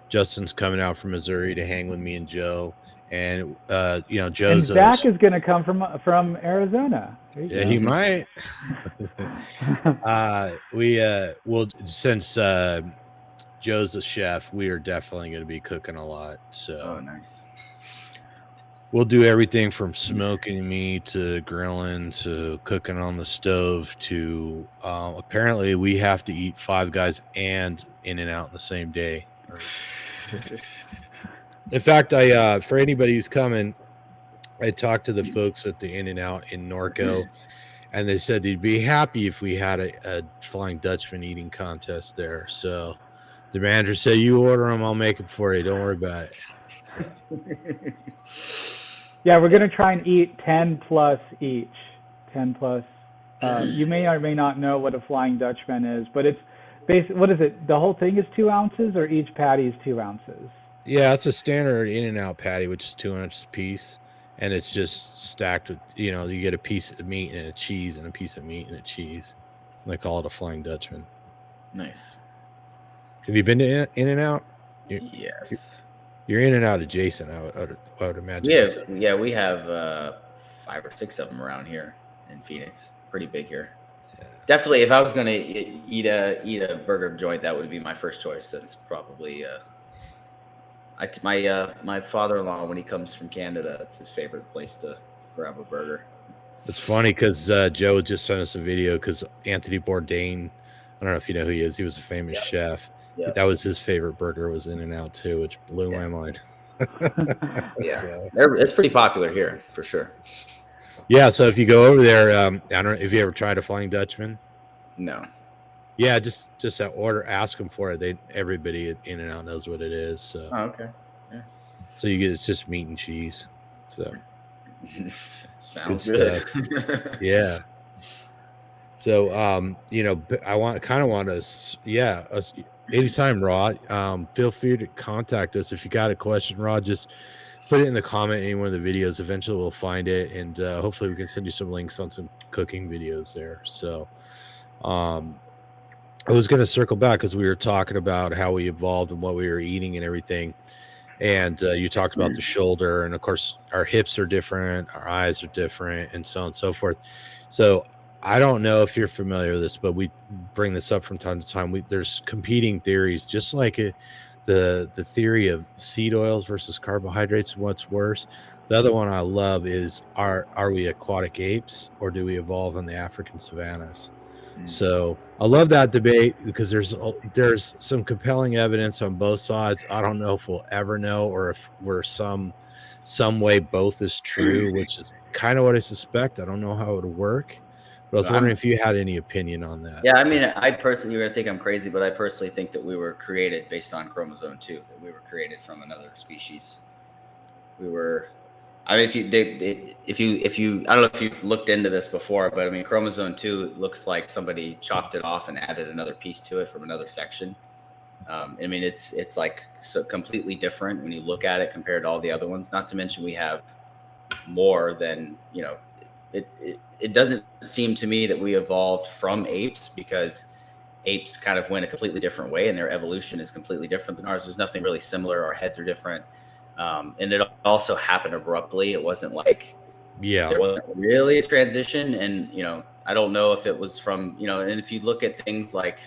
Justin's coming out from Missouri to hang with me and Joe. And And Joe's Zach is going to come from Arizona. yeah, he might. Since Joe's the chef, we are definitely going to be cooking a lot. So nice. we'll do everything from smoking meat to grilling to cooking on the stove to apparently we have to eat Five Guys and In-N-Out the same day. In fact, I for anybody who's coming, I talked to the folks at the In-N-Out in Norco, and they said they'd be happy if we had a Flying Dutchman eating contest there. So the manager said, "You order them, I'll make them for you. Don't worry about it." So. Yeah, we're going to try and eat 10 plus each. 10 plus. You may or may not know what a Flying Dutchman is, but it's what is it? The whole thing is 2 ounces, or each patty is 2 ounces? Yeah, it's a standard In-N-Out patty, which is 2 ounces a piece, and it's just stacked with, you get a piece of meat and a cheese and a piece of meat and a cheese. They call it a Flying Dutchman. Nice. Have you been to In-N-Out? Yes. You're In-N-Out adjacent, I would imagine. Yeah, we have 5 or 6 of them around here in Phoenix. Pretty big here. Yeah. Definitely, if I was going to eat a burger joint, that would be my first choice. That's probably my father-in-law, when he comes from Canada, it's his favorite place to grab a burger. It's funny because Joe just sent us a video because Anthony Bourdain, I don't know if you know who he is. He was a famous chef. Yep. That was his favorite burger, was In-N-Out too, which blew my mind. Yeah, so. It's pretty popular here for sure. Yeah, so if you go over there, I don't know if you ever tried a Flying Dutchman. No. Yeah, just that order, ask them for it. Everybody at In-N-Out knows what it is. So. Oh, okay. Yeah. So it's just meat and cheese. So sounds good. Yeah. So I want us. Yeah, us. Anytime, Rod. Feel free to contact us if you got a question, Rod. Just put it in the comment in any one of the videos. Eventually, we'll find it, and hopefully, we can send you some links on some cooking videos there. So, I was going to circle back because we were talking about how we evolved and what we were eating and everything. And you talked about the shoulder, and of course, our hips are different, our eyes are different, and so on and so forth. So I don't know if you're familiar with this, but we bring this up from time to time. There's competing theories, just like the theory of seed oils versus carbohydrates and what's worse. The other one I love is are we aquatic apes, or do we evolve in the African savannas? So I love that debate because there's some compelling evidence on both sides. I don't know if we'll ever know, or if we're some way both is true, which is kind of what I suspect. I don't know how it would work, but I was wondering if you had any opinion on that. Yeah, I mean, I personally, you're gonna think I'm crazy, but I personally think that we were created based on chromosome 2. That we were created from another species. I mean, if you, I don't know if you've looked into this before, but I mean, chromosome 2 looks like somebody chopped it off and added another piece to it from another section. I mean, it's like so completely different when you look at it compared to all the other ones. Not to mention we have more than, it doesn't seem to me that we evolved from apes, because apes kind of went a completely different way and their evolution is completely different than ours. There's nothing really similar. Our heads are different. And it also happened abruptly. It wasn't like, there wasn't really a transition. And, I don't know if it was from, and if you look at things like,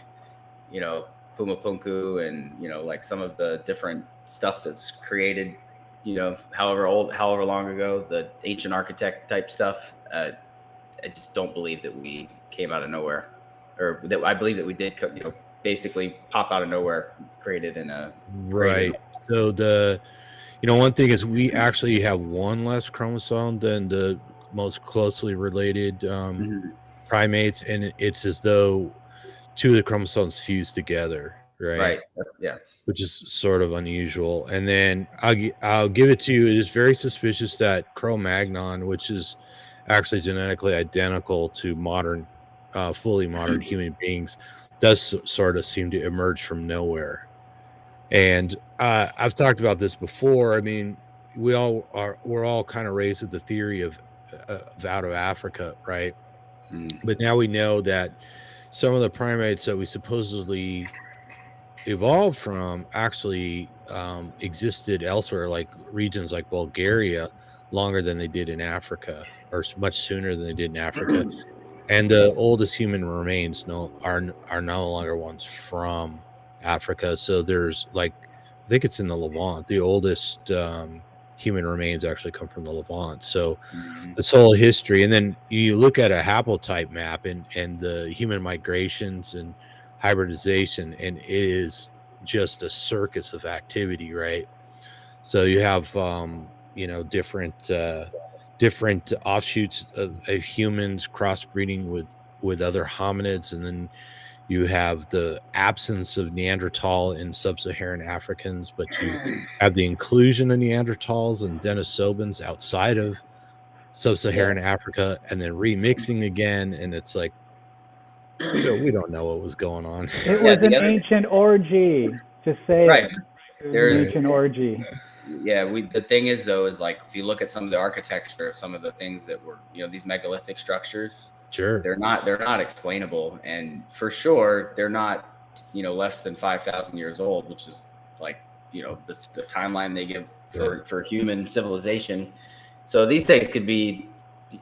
Pumapunku and, like some of the different stuff that's created, however long ago, the ancient architect type stuff, I just don't believe that we came out of nowhere, or that I believe that we did, basically pop out of nowhere, created in a right. So one thing is we actually have one less chromosome than the most closely related primates, and it's as though 2 of the chromosomes fuse together, right? Right. Yeah. Which is sort of unusual. And then I'll give it to you. It is very suspicious that Cro-Magnon, which is actually genetically identical to fully modern human beings, does sort of seem to emerge from nowhere. And I've talked about this before. I mean, we're all kind of raised with the theory of out of Africa, right? But now we know that some of the primates that we supposedly evolved from actually existed elsewhere, like regions like Bulgaria, longer than they did in Africa, or much sooner than they did in Africa. And the oldest human remains are no longer ones from Africa. So there's like, I think it's in the Levant. The oldest human remains actually come from the Levant. So this whole history, and then you look at a haplotype map and the human migrations and hybridization, and it is just a circus of activity, right? So you have different offshoots of humans crossbreeding with other hominids, and then you have the absence of Neanderthal in sub-Saharan Africans, but you have the inclusion of Neanderthals and Denisovans outside of sub-Saharan Africa, and then remixing again, and it's like, we don't know what was going on. It was an ancient orgy. Just say right. It. There's an ancient orgy. Yeah, the thing is though, is like if you look at some of the architecture of some of the things that were, these megalithic structures, sure, they're not explainable, and for sure they're not less than 5,000 years old, which is like the timeline they give for human civilization. So these things could be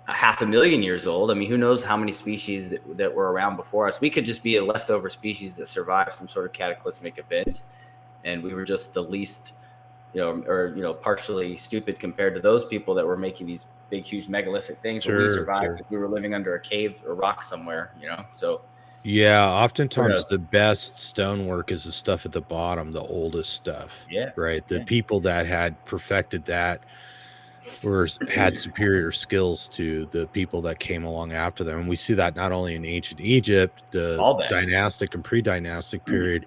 500,000 years old. I mean, who knows how many species that were around before us? We could just be a leftover species that survived some sort of cataclysmic event, and we were just the least, partially stupid compared to those people that were making these big, huge megalithic things. Sure, we survived because we were living under a cave or rock somewhere, So yeah, oftentimes the best stonework is the stuff at the bottom, the oldest stuff. Yeah, right. The people that had perfected that had superior skills to the people that came along after them, and we see that not only in ancient Egypt, the dynastic and pre-dynastic period,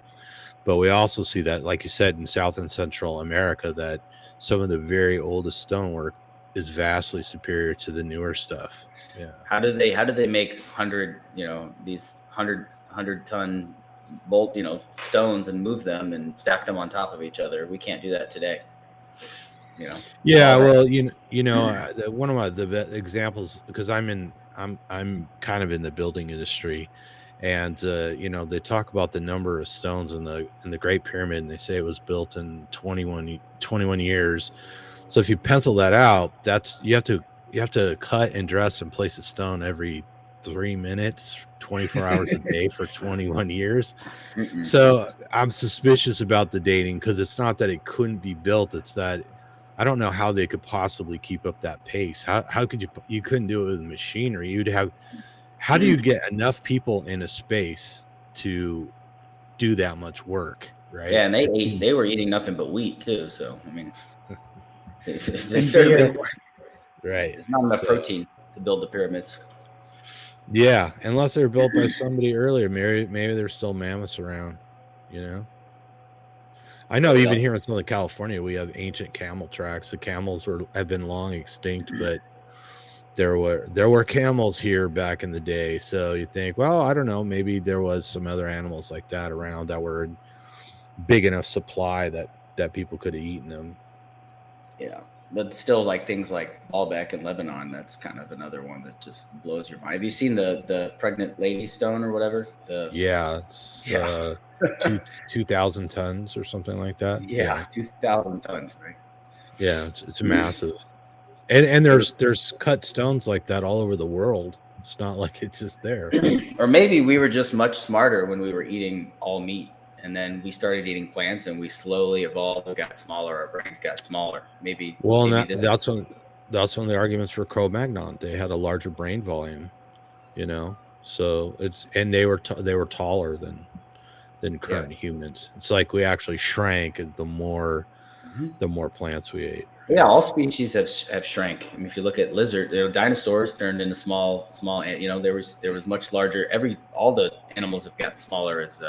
but we also see that, like you said, in South and Central America, that some of the very oldest stonework is vastly superior to the newer stuff. Yeah. How did they make 100 these 100-ton bolt stones and move them and stack them on top of each other? We can't do that today. Yeah, well, one of the examples, because I'm kind of in the building industry, and they talk about the number of stones in the Great Pyramid, and they say it was built in 21 years. So if you pencil that out, that's you have to cut and dress and place a stone every 3 minutes, 24 hours a day for 21 years. So I'm suspicious about the dating, because it's not that it couldn't be built, it's that I don't know how they could possibly keep up that pace. How could you couldn't do it with machinery? You'd have, how do you get enough people in a space to do that much work, right? Yeah, and they were eating nothing but wheat too. So I mean, they certainly right. It's not enough protein to build the pyramids. Yeah, unless they were built by somebody earlier. Maybe there's still mammoths around, I know even here in Southern California, we have ancient camel tracks. The camels have been long extinct, but there were camels here back in the day. So you think, well, I don't know, maybe there was some other animals like that around that were in big enough supply that people could have eaten them. Yeah, but still, like things like Baalbek in Lebanon, that's kind of another one that just blows your mind. Have you seen the pregnant lady stone or whatever? It's 2,000 tons or something like that. Yeah, 2,000 tons, right? Yeah, it's massive. And there's cut stones like that all over the world. It's not like it's just there. Or maybe we were just much smarter when we were eating all meat, and then we started eating plants, and we slowly evolved. We got smaller. Our brains got smaller. Maybe. Well, that's one of the arguments for Cro-Magnon. They had a larger brain volume, So they were taller than current humans. It's like we actually shrank the more plants we ate. Yeah, all species have shrank. I mean, if you look at lizard, dinosaurs turned into small. There was much larger. All the animals have gotten smaller as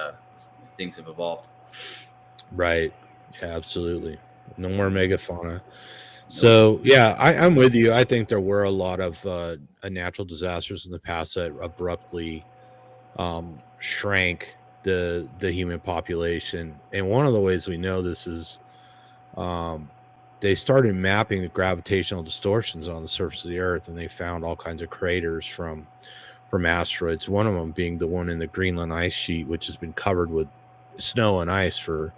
things have evolved. Right. Yeah, absolutely. No more megafauna. So yeah, I'm with you. I think there were a lot of natural disasters in the past that abruptly shrank the human population. And one of the ways we know this is they started mapping the gravitational distortions on the surface of the Earth, and they found all kinds of craters from asteroids. One of them being the one in the Greenland ice sheet, which has been covered with snow and ice for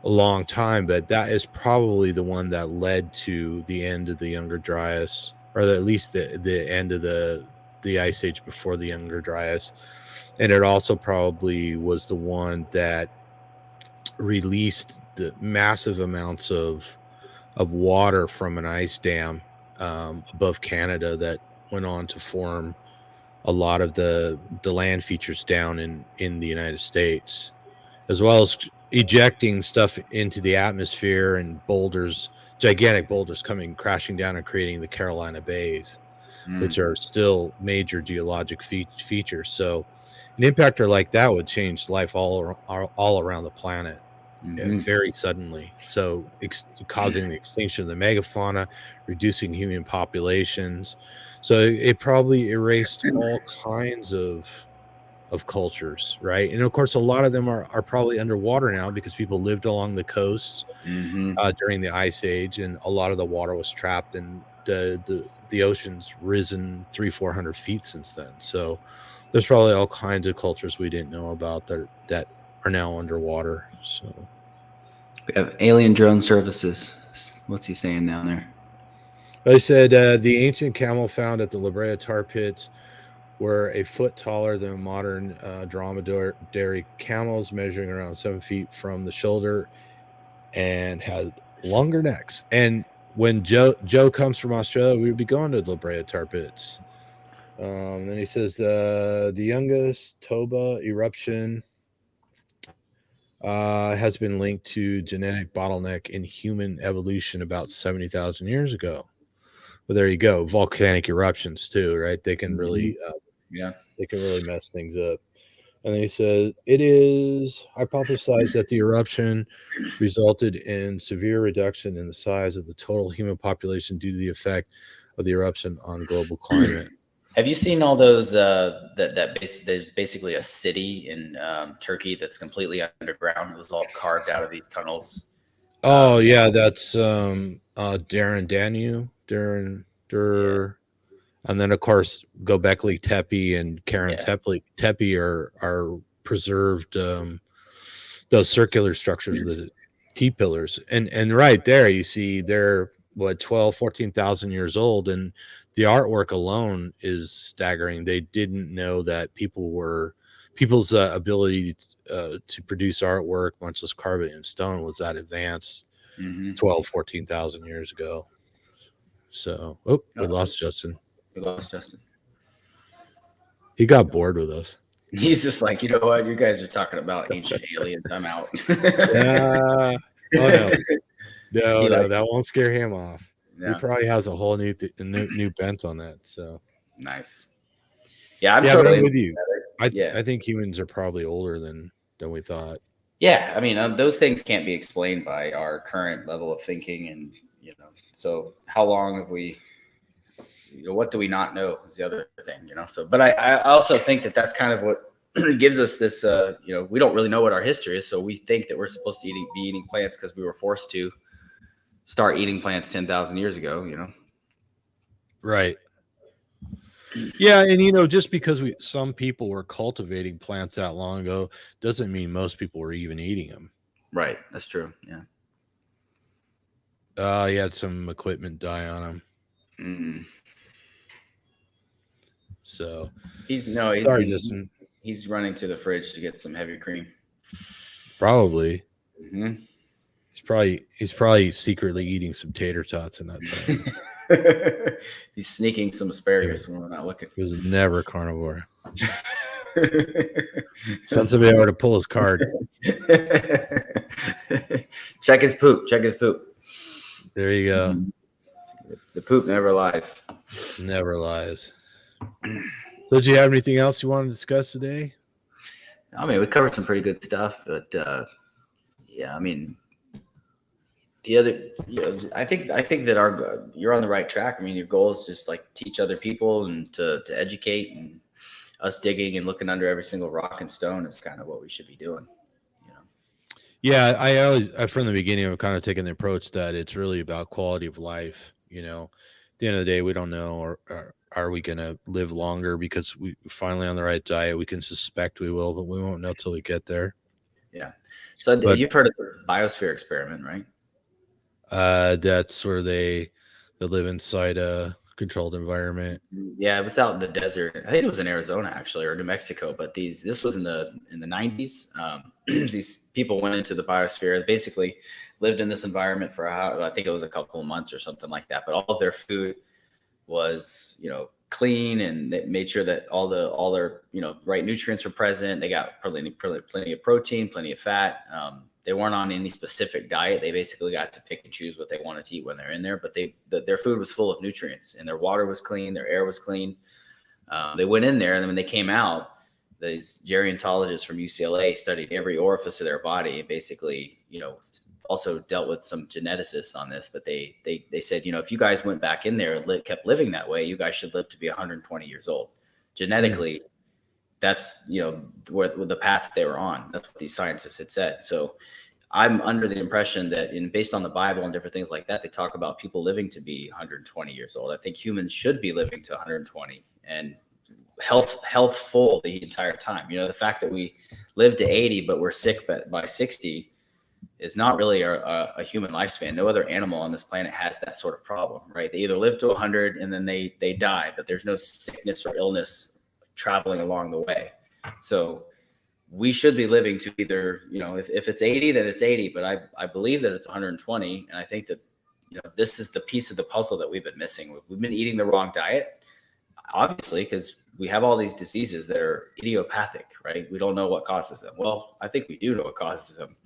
a long time, but that is probably the one that led to the end of the Younger Dryas, or at least the end of the ice age before the Younger Dryas. And it also probably was the one that released the massive amounts of water from an ice dam above Canada that went on to form a lot of the land features down in the United States, as well as ejecting stuff into the atmosphere and boulders, gigantic boulders coming crashing down and creating the Carolina Bays, which are still major geologic features. So an impactor like that would change life all around the planet very suddenly. So causing the extinction of the megafauna, reducing human populations. So it probably erased all kinds of cultures, right? And of course, a lot of them are probably underwater now because people lived along the coasts during the ice age, and a lot of the water was trapped, and the ocean's risen 300-400 feet since then. So there's probably all kinds of cultures we didn't know about that are now underwater. So we have alien drone services. What's he saying down there? they said the ancient camel found at the La Brea tar pits were a foot taller than modern dromedary camels, measuring around 7 feet from the shoulder, and had longer necks. And when Joe comes from Australia, we would be going to La Brea tar pits. Then he says the youngest Toba eruption has been linked to genetic bottleneck in human evolution about 70,000 years ago. Well, there you go. Volcanic eruptions too, right? They can really, they can really mess things up. And then he says it is hypothesized that the eruption resulted in severe reduction in the size of the total human population due to the effect of the eruption on global climate. Have you seen all those? There's basically a city in Turkey that's completely underground. It was all carved out of these tunnels. Oh yeah, that's Darren Dur, and then of course Gobekli Tepe and Karen Tepe are preserved. Those circular structures, the T pillars, and right there you see they're 14,000 years old, and the artwork alone is staggering. They didn't know that people's ability to produce artwork, much less carve it in stone, was that advanced 14,000 years ago. So we lost Justin. He got bored with us. He's just like, you know what? You guys are talking about ancient aliens. I'm out. Oh no, that won't scare him off. Yeah. He probably has a whole new bent on that. So nice. Yeah, I'm totally with you. I think humans are probably older than we thought. Yeah, I mean, those things can't be explained by our current level of thinking, and so how long have we? What do we not know is the other thing, So, but I also think that that's kind of what gives us this. We don't really know what our history is, so we think that we're supposed to be eating plants because we were forced to start eating plants 10,000 years ago. Right. Yeah, and just because some people were cultivating plants that long ago doesn't mean most people were even eating them. Right, that's true. Yeah. He had some equipment die on him. So he's running to the fridge to get some heavy cream. Probably. He's probably secretly eating some tater tots in that time. He's sneaking some asparagus when we're not looking. He was never carnivore. Send somebody over to pull his card. Check his poop. There you go. The poop never lies. Never lies. So, do you have anything else you want to discuss today? I mean, we covered some pretty good stuff, but I mean, the other, I think that you're on the right track. I mean, your goal is just like teach other people and to educate, and us digging and looking under every single rock and stone is kind of what we should be doing. Yeah, I always, from the beginning, I've kind of taken the approach that it's really about quality of life. At the end of the day, we don't know, or are we going to live longer because we finally on the right diet? We can suspect we will, but we won't know till we get there. Yeah. So But you've heard of the biosphere experiment, right? that's where they live inside a controlled environment. Yeah, it's out in the desert. I think it was in Arizona actually, or New Mexico. But this was in the 90s. These people went into the biosphere. They basically lived in this environment for I think it was a couple of months or something like that. But all of their food was, clean, and they made sure that all their right nutrients were present. They got plenty of protein, plenty of fat. They weren't on any specific diet. They basically got to pick and choose what they wanted to eat when they're in there. But their food was full of nutrients, and their water was clean, their air was clean. They went in there, and then when they came out, these gerontologists from UCLA studied every orifice of their body, and basically, also dealt with some geneticists on this. But they said, if you guys went back in there and kept living that way, you guys should live to be 120 years old. Genetically, that's where the path they were on. That's what these scientists had said. So I'm under the impression that, based on the Bible and different things like that, they talk about people living to be 120 years old. I think humans should be living to 120 and healthful the entire time. The fact that we live to 80 but we're sick by 60 is not really a human lifespan. No other animal on this planet has that sort of problem, right? They either live to 100 and then they die, but there's no sickness or illness traveling along the way. So we should be living to either, if it's 80, then it's 80, but I believe that it's 120. And I think that, this is the piece of the puzzle that we've been missing. We've been eating the wrong diet, obviously, because we have all these diseases that are idiopathic, right? We don't know what causes them. Well, I think we do know what causes them,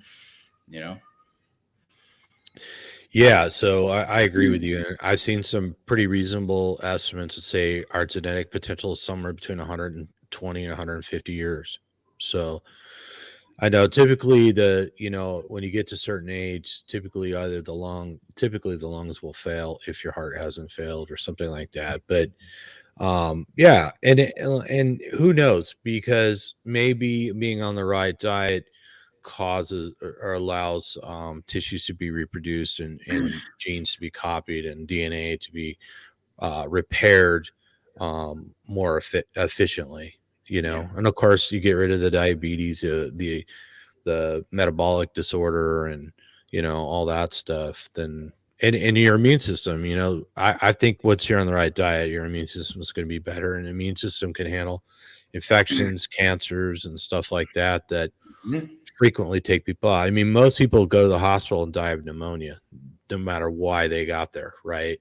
Yeah, so I agree with you. And I've seen some pretty reasonable estimates that say our genetic potential is somewhere between 120 and 150 years. So I know typically when you get to a certain age, typically the lungs will fail if your heart hasn't failed or something like that. But yeah, and who knows, because maybe being on the right diet causes or allows tissues to be reproduced and genes to be copied and DNA to be repaired more efficiently, Yeah. and of course you get rid of the diabetes, the metabolic disorder, and all that stuff. Then and your immune system, I think once you're on the right diet, your immune system is going to be better, and the immune system can handle infections, cancers, and stuff like that frequently take people out. I mean, most people go to the hospital and die of pneumonia, no matter why they got there, right?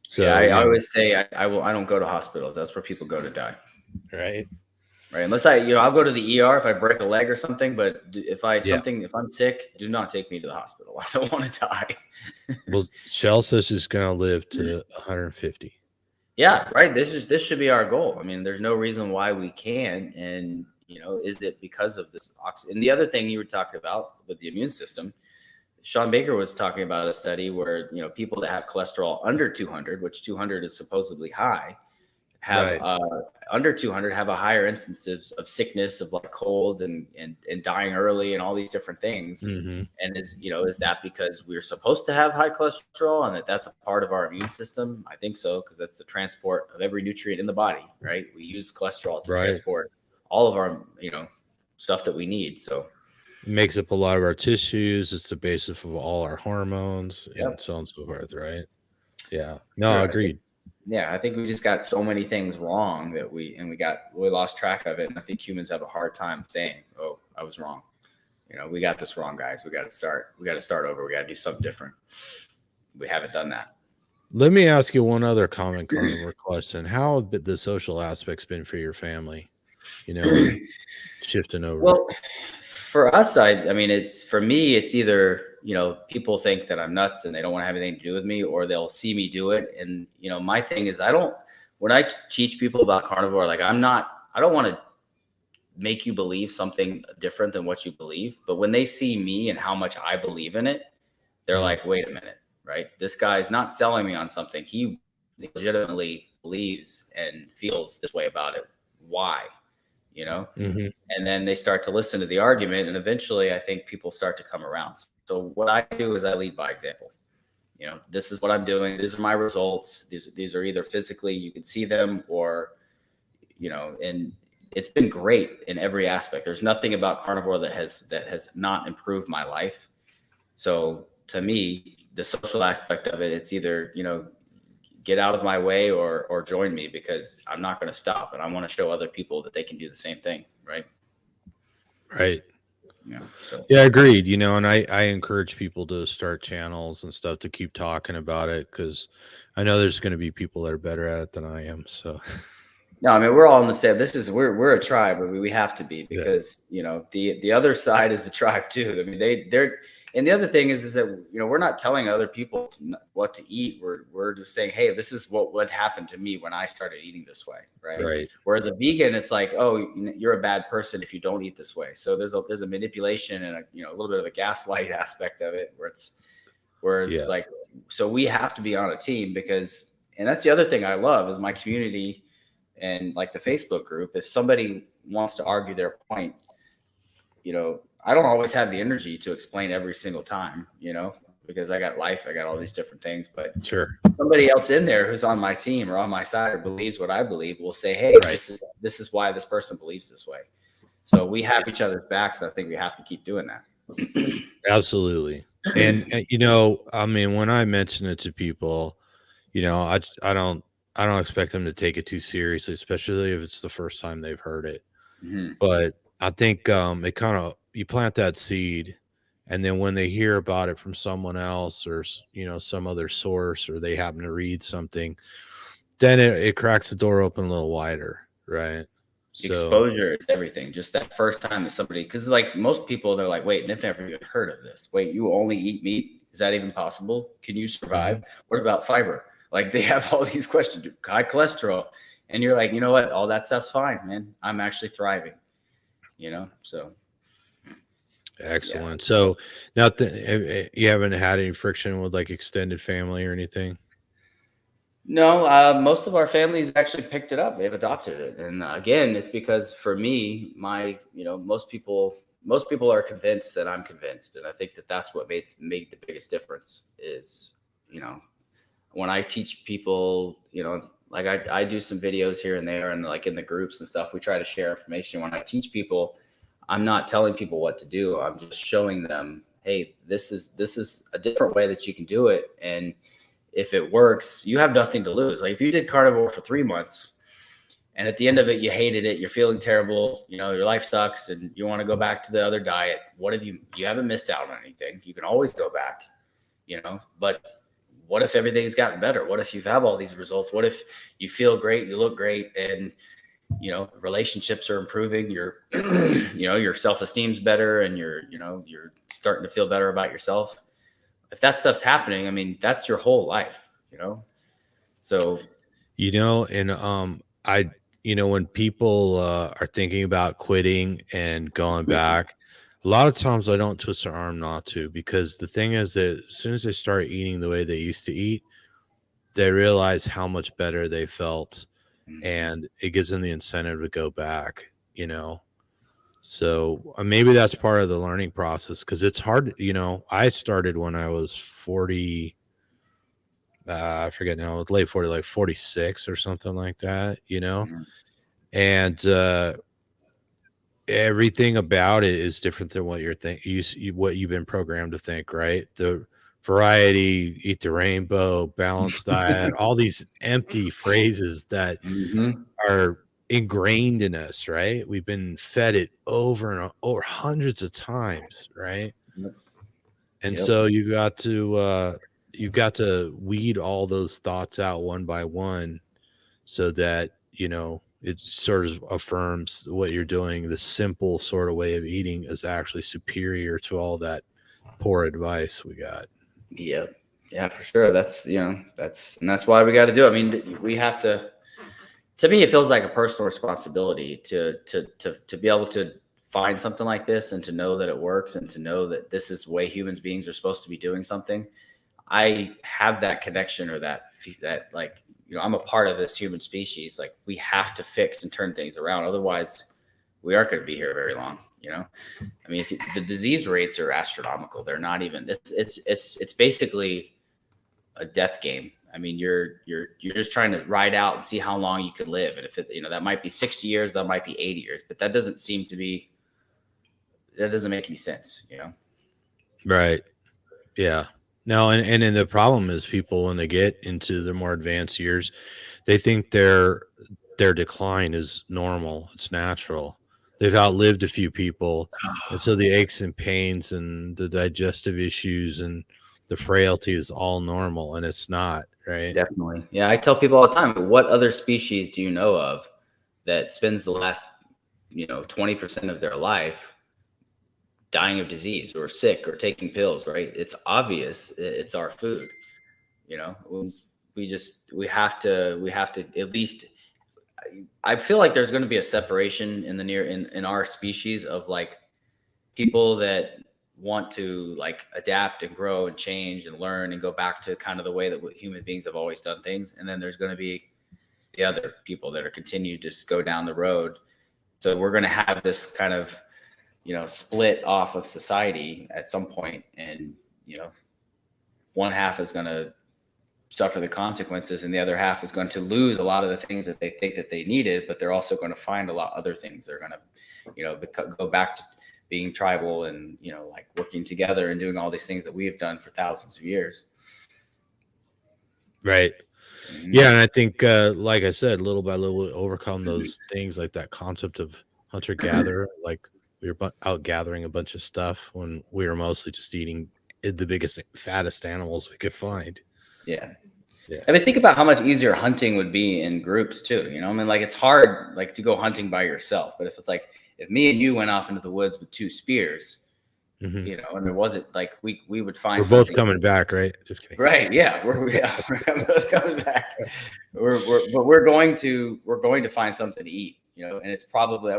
So yeah, I always say I don't go to hospitals. That's where people go to die. right. Right. Unless I'll go to the ER if I break a leg or something. But if I'm sick, do not take me to the hospital. I don't want to die. Well, Shell says she's going to live to 150. Yeah. Right. This should be our goal. I mean, there's no reason why we can't. And, is it because of this And the other thing you were talking about with the immune system, Sean Baker was talking about a study where, people that have cholesterol under 200, which 200 is supposedly high, have under 200 have a higher instances of sickness, of like colds and dying early and all these different things. Mm-hmm. And is that because we're supposed to have high cholesterol and that's a part of our immune system? I think so, because that's the transport of every nutrient in the body, right? We use cholesterol to transport all of our, stuff that we need. So it makes up a lot of our tissues. It's the basis of all our hormones and so on and so forth, right? Yeah. No, agreed. I think we just got so many things wrong that we lost track of it. And I think humans have a hard time saying, "Oh, I was wrong." We got this wrong, guys. We got to start over. We got to do something different. We haven't done that. Let me ask you one other common carnivore question. How have the social aspects been for your family? Shifting over. Well, for us, I mean, for me, it's either, people think that I'm nuts and they don't want to have anything to do with me, or they'll see me do it. And, my thing is, when I teach people about carnivore, like I don't want to make you believe something different than what you believe. But when they see me and how much I believe in it, they're like, wait a minute, right? This guy's not selling me on something. He legitimately believes and feels this way about it. Why? Mm-hmm. And then they start to listen to the argument, and eventually I think people start to come around. So what I do is I lead by example. This is what I'm doing. These are my results. These are either physically, you can see them, or, and it's been great in every aspect. There's nothing about carnivore that has not improved my life. So to me, the social aspect of it, it's either, get out of my way or join me, because I'm not going to stop, and I want to show other people that they can do the same thing. Right. Right. Yeah. So Yeah, agreed. And I encourage people to start channels and stuff to keep talking about it, because I know there's going to be people that are better at it than I am. So no, I mean, we're all in the same. We're a tribe. I mean, we have to be, yeah, because the other side is a tribe too. I mean, they're and the other thing is that we're not telling other people what to eat. We're just saying, hey, this is what happened to me when I started eating this way, right? right. Whereas a vegan, it's like, oh, you're a bad person if you don't eat this way. So there's a manipulation and a little bit of a gaslight aspect of it, whereas Yeah. like, so we have to be on a team, because, and that's the other thing I love is my community. And like the Facebook group, if somebody wants to argue their point, I don't always have the energy to explain every single time, because I got life, I got all these different things. But Sure. somebody else in there who's on my team or on my side or believes what I believe will say, hey, Right. this is why this person believes this way. So we have each other's backs. I think we have to keep doing that. Absolutely. And I mean, when I mention it to people, I don't expect them to take it too seriously, especially if it's the first time they've heard it. Mm-hmm. But I think it kind of, you plant that seed, and then when they hear about it from someone else, or some other source, or they happen to read something, then it cracks the door open a little wider, right? So Exposure is everything. Just that first time that somebody, because like most people, they're like, wait, I've never even heard of this. Wait, you only eat meat? Is that even possible? Can you survive? What about fiber? Like, they have all these questions. High cholesterol, and you're like, you know what? All that stuff's fine, man. I'm actually thriving. So excellent. So now you haven't had any friction with like extended family or anything? no, most of our families actually picked it up. They've adopted it, and again, it's because for me, most people are convinced that I'm convinced, and I think that that's what made the biggest difference. Is when I teach people, like I do some videos here and there, and like in the groups and stuff, we try to share information. When I teach people, I'm not telling people what to do. I'm just showing them, hey, this is a different way that you can do it. And if it works, you have nothing to lose. Like if you did carnivore for 3 months and at the end of it, you hated it, you're feeling terrible, your life sucks and you want to go back to the other diet. What if you haven't missed out on anything? You can always go back, but what if everything's gotten better? What if you have all these results? What if you feel great, you look great, and relationships are improving, your your self-esteem's better, and you're starting to feel better about yourself. If that stuff's happening, I mean, that's your whole life, so And I when people are thinking about quitting and going back, a lot of times I don't twist their arm not to, because the thing is that as soon as they start eating the way they used to eat, they realize how much better they felt, and it gives them the incentive to go back. So maybe that's part of the learning process, because it's hard. I started when I was 40. I forget now, late 40, like 46 or something like that. And everything about it is different than what what you've been programmed to think, right? The variety, eat the rainbow, balanced diet, all these empty phrases that are ingrained in us, right? We've been fed it over and over hundreds of times, right? And so you've got to weed all those thoughts out one by one, so that it sort of affirms what you're doing. The simple sort of way of eating is actually superior to all that poor advice we got. Yeah, for sure. That's that's why we got to do it. I mean, we have to. To me, it feels like a personal responsibility to be able to find something like this, and to know that it works, and to know that this is the way human beings are supposed to be doing something. I have that connection, or that like, I'm a part of this human species. Like, we have to fix and turn things around. Otherwise, we aren't going to be here very long. I mean, the disease rates are astronomical. They're not even, it's basically a death game. I mean, you're just trying to ride out and see how long you could live. And if it, that might be 60 years, that might be 80 years, but that doesn't make any sense, Right. Yeah. No, and then the problem is people when they get into the more advanced years, they think their decline is normal. It's natural. They've outlived a few people, and so the aches and pains and the digestive issues and the frailty is all normal, and it's not, right? Definitely. Yeah, I tell people all the time, what other species do you know of that spends the last, 20% of their life dying of disease or sick or taking pills, right? It's obvious it's our food. We have to at least, I feel like there's going to be a separation in our species of like people that want to like adapt and grow and change and learn and go back to kind of the way that human beings have always done things. And then there's going to be the other people that are continue to just go down the road. So we're going to have this kind of, split off of society at some point. And, one half is going to suffer the consequences and the other half is going to lose a lot of the things that they think that they needed, but they're also going to find a lot of other things. They're going to, go back to being tribal and, like working together and doing all these things that we have done for thousands of years. Right. Mm-hmm. Yeah. And I think, like I said, little by little, we'll overcome those things like that concept of hunter gatherer. Like we were out gathering a bunch of stuff when we were mostly just eating the biggest, fattest animals we could find. Yeah. I mean, think about how much easier hunting would be in groups too. I mean, like it's hard like to go hunting by yourself, but if it's like, if me and you went off into the woods with 2 spears, and there wasn't like, we would find we're both coming back, right? Just kidding. Right. Yeah. We're both coming back. But we're going to find something to eat, and it's probably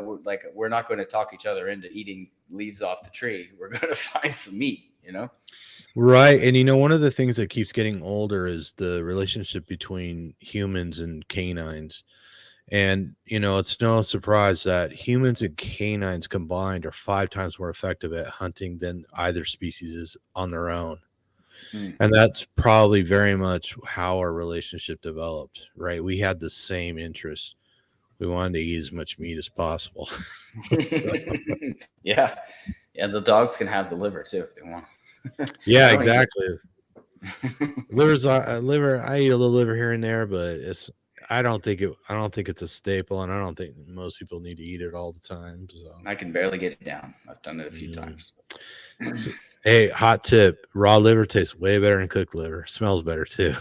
we're not going to talk each other into eating leaves off the tree. We're going to find some meat, Right. And one of the things that keeps getting older is the relationship between humans and canines. And, it's no surprise that humans and canines combined are 5 times more effective at hunting than either species is on their own. And that's probably very much how our relationship developed, right? We had the same interest. We wanted to eat as much meat as possible. Yeah. Yeah. The dogs can have the liver too if they want. Yeah, exactly. Liver. I eat a little liver here and there, but I don't think it's a staple, and I don't think most people need to eat it all the time. So I can barely get it down. I've done it a few times. So, hey, hot tip: raw liver tastes way better than cooked liver. Smells better too.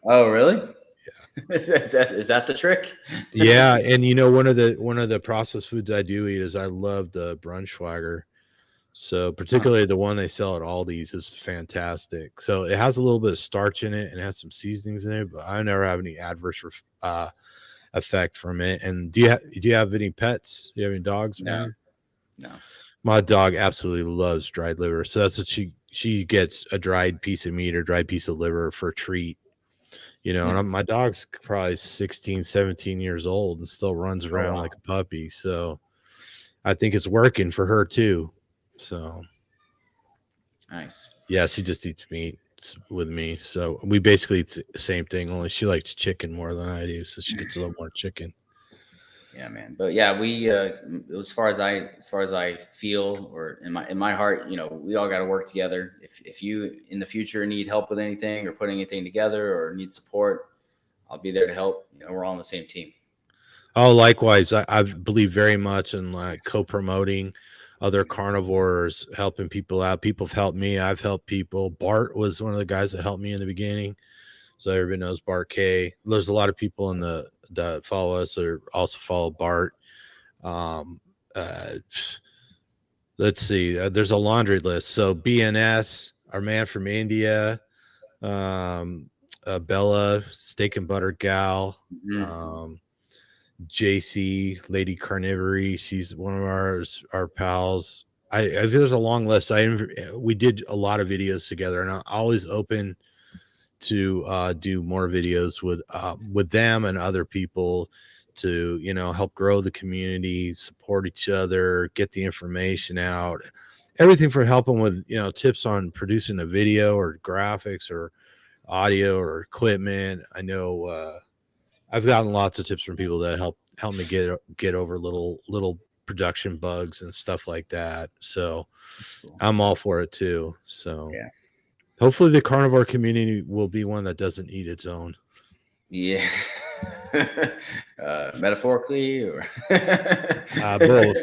Oh, really? Yeah. Is that the trick? Yeah, and one of the processed foods I do eat is I love the Braunschweiger. So particularly the one they sell at Aldi's is fantastic. So it has a little bit of starch in it and it has some seasonings in it, but I never have any adverse effect from it. And do you have any pets? Do you have any dogs? No. My dog absolutely loves dried liver. So that's what she gets, a dried piece of meat or dried piece of liver for a treat. And my dog's probably 16, 17 years old and still runs around like a puppy. So I think it's working for her too. So nice. Yeah, she just eats meat with me. So we basically eat the same thing, only she likes chicken more than I do. So she gets a little more chicken. Yeah, man. But yeah, we as far as I feel, or in my heart, we all got to work together. If you in the future need help with anything or putting anything together or need support, I'll be there to help. We're all on the same team. Oh, likewise. I believe very much in like co-promoting other carnivores, helping people out. People have helped me. I've helped people. Bart was one of the guys that helped me in the beginning. So everybody knows Bart K. There's a lot of people that follow us or also follow Bart. Let's see. There's a laundry list. So BNS, our man from India, Bella, Steak and Butter Gal, JC, Lady Carnivory. She's one of our pals. I there's a long list. We did a lot of videos together, and I'm always open to do more videos with them and other people to help grow the community, support each other, get the information out. Everything from helping with tips on producing a video or graphics or audio or equipment. I know I've gotten lots of tips from people that help me get over little production bugs and stuff like that. So Cool. I'm all for it too. So Yeah. hopefully the carnivore community will be one that doesn't eat its own. Yeah. Metaphorically or both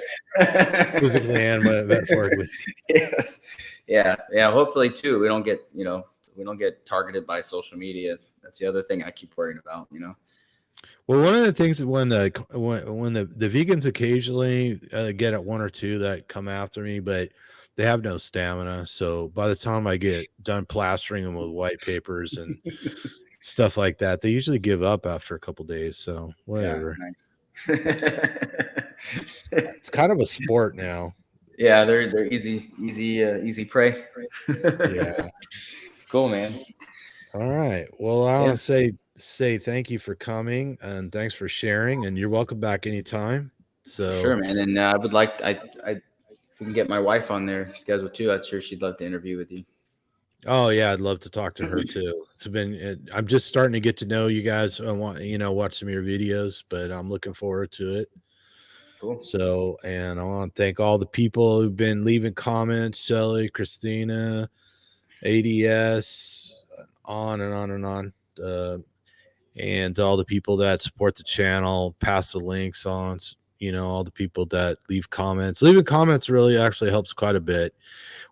physically and metaphorically. Yes. Yeah. Hopefully too, we don't get targeted by social media. That's the other thing I keep worrying about. Well, one of the things when the vegans occasionally get at one or two that come after me, but they have no stamina. So by the time I get done plastering them with white papers and stuff like that, they usually give up after a couple days. So whatever. Yeah, nice. It's kind of a sport now. Yeah, they're easy prey. Yeah. Cool, man. All right. Well, I want to say thank you for coming and thanks for sharing. And you're welcome back anytime. So sure, man. And I would like if we can get my wife on their schedule too, I'm sure she'd love to interview with you. Oh yeah, I'd love to talk to her too. I'm just starting to get to know you guys. I want watch some of your videos, but I'm looking forward to it. Cool. So, and I want to thank all the people who've been leaving comments: Shelly, Christina, ADS, on and on and on. And all the people that support the channel, pass the links on. All the people that leave comments. Leaving comments really actually helps quite a bit.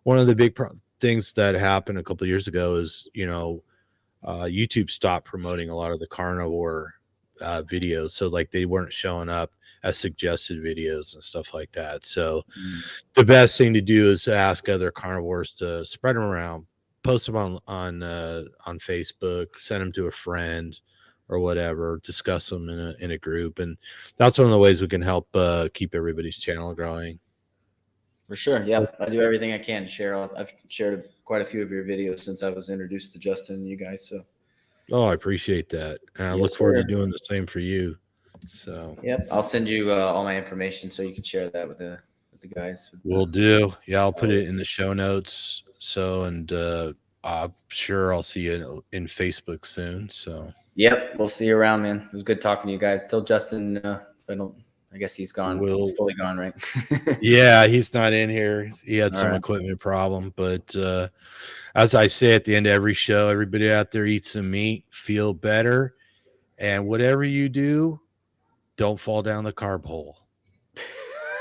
One of the big things that happened a couple of years ago is YouTube stopped promoting a lot of the carnivore videos, so like they weren't showing up as suggested videos and stuff like that. So the best thing to do is to ask other carnivores to spread them around, post them on Facebook, send them to a friend or whatever, discuss them in a group, and that's one of the ways we can help keep everybody's channel growing. For sure. Yeah, I do everything I can to share. I've shared quite a few of your videos since I was introduced to Justin and you guys. So, I appreciate that. And I look forward to doing the same for you. So, yep, I'll send you all my information so you can share that with the guys. Will do. Yeah, I'll put it in the show notes. So, and I'm sure I'll see you in Facebook soon. So, yep, we'll see you around, man. It was good talking to you guys. Tell Justin I guess he's gone. He's fully gone, right? Yeah, he's not in here. He had some equipment problem, but as I say at the end of every show, everybody out there eat some meat, feel better, and whatever you do, don't fall down the carb hole.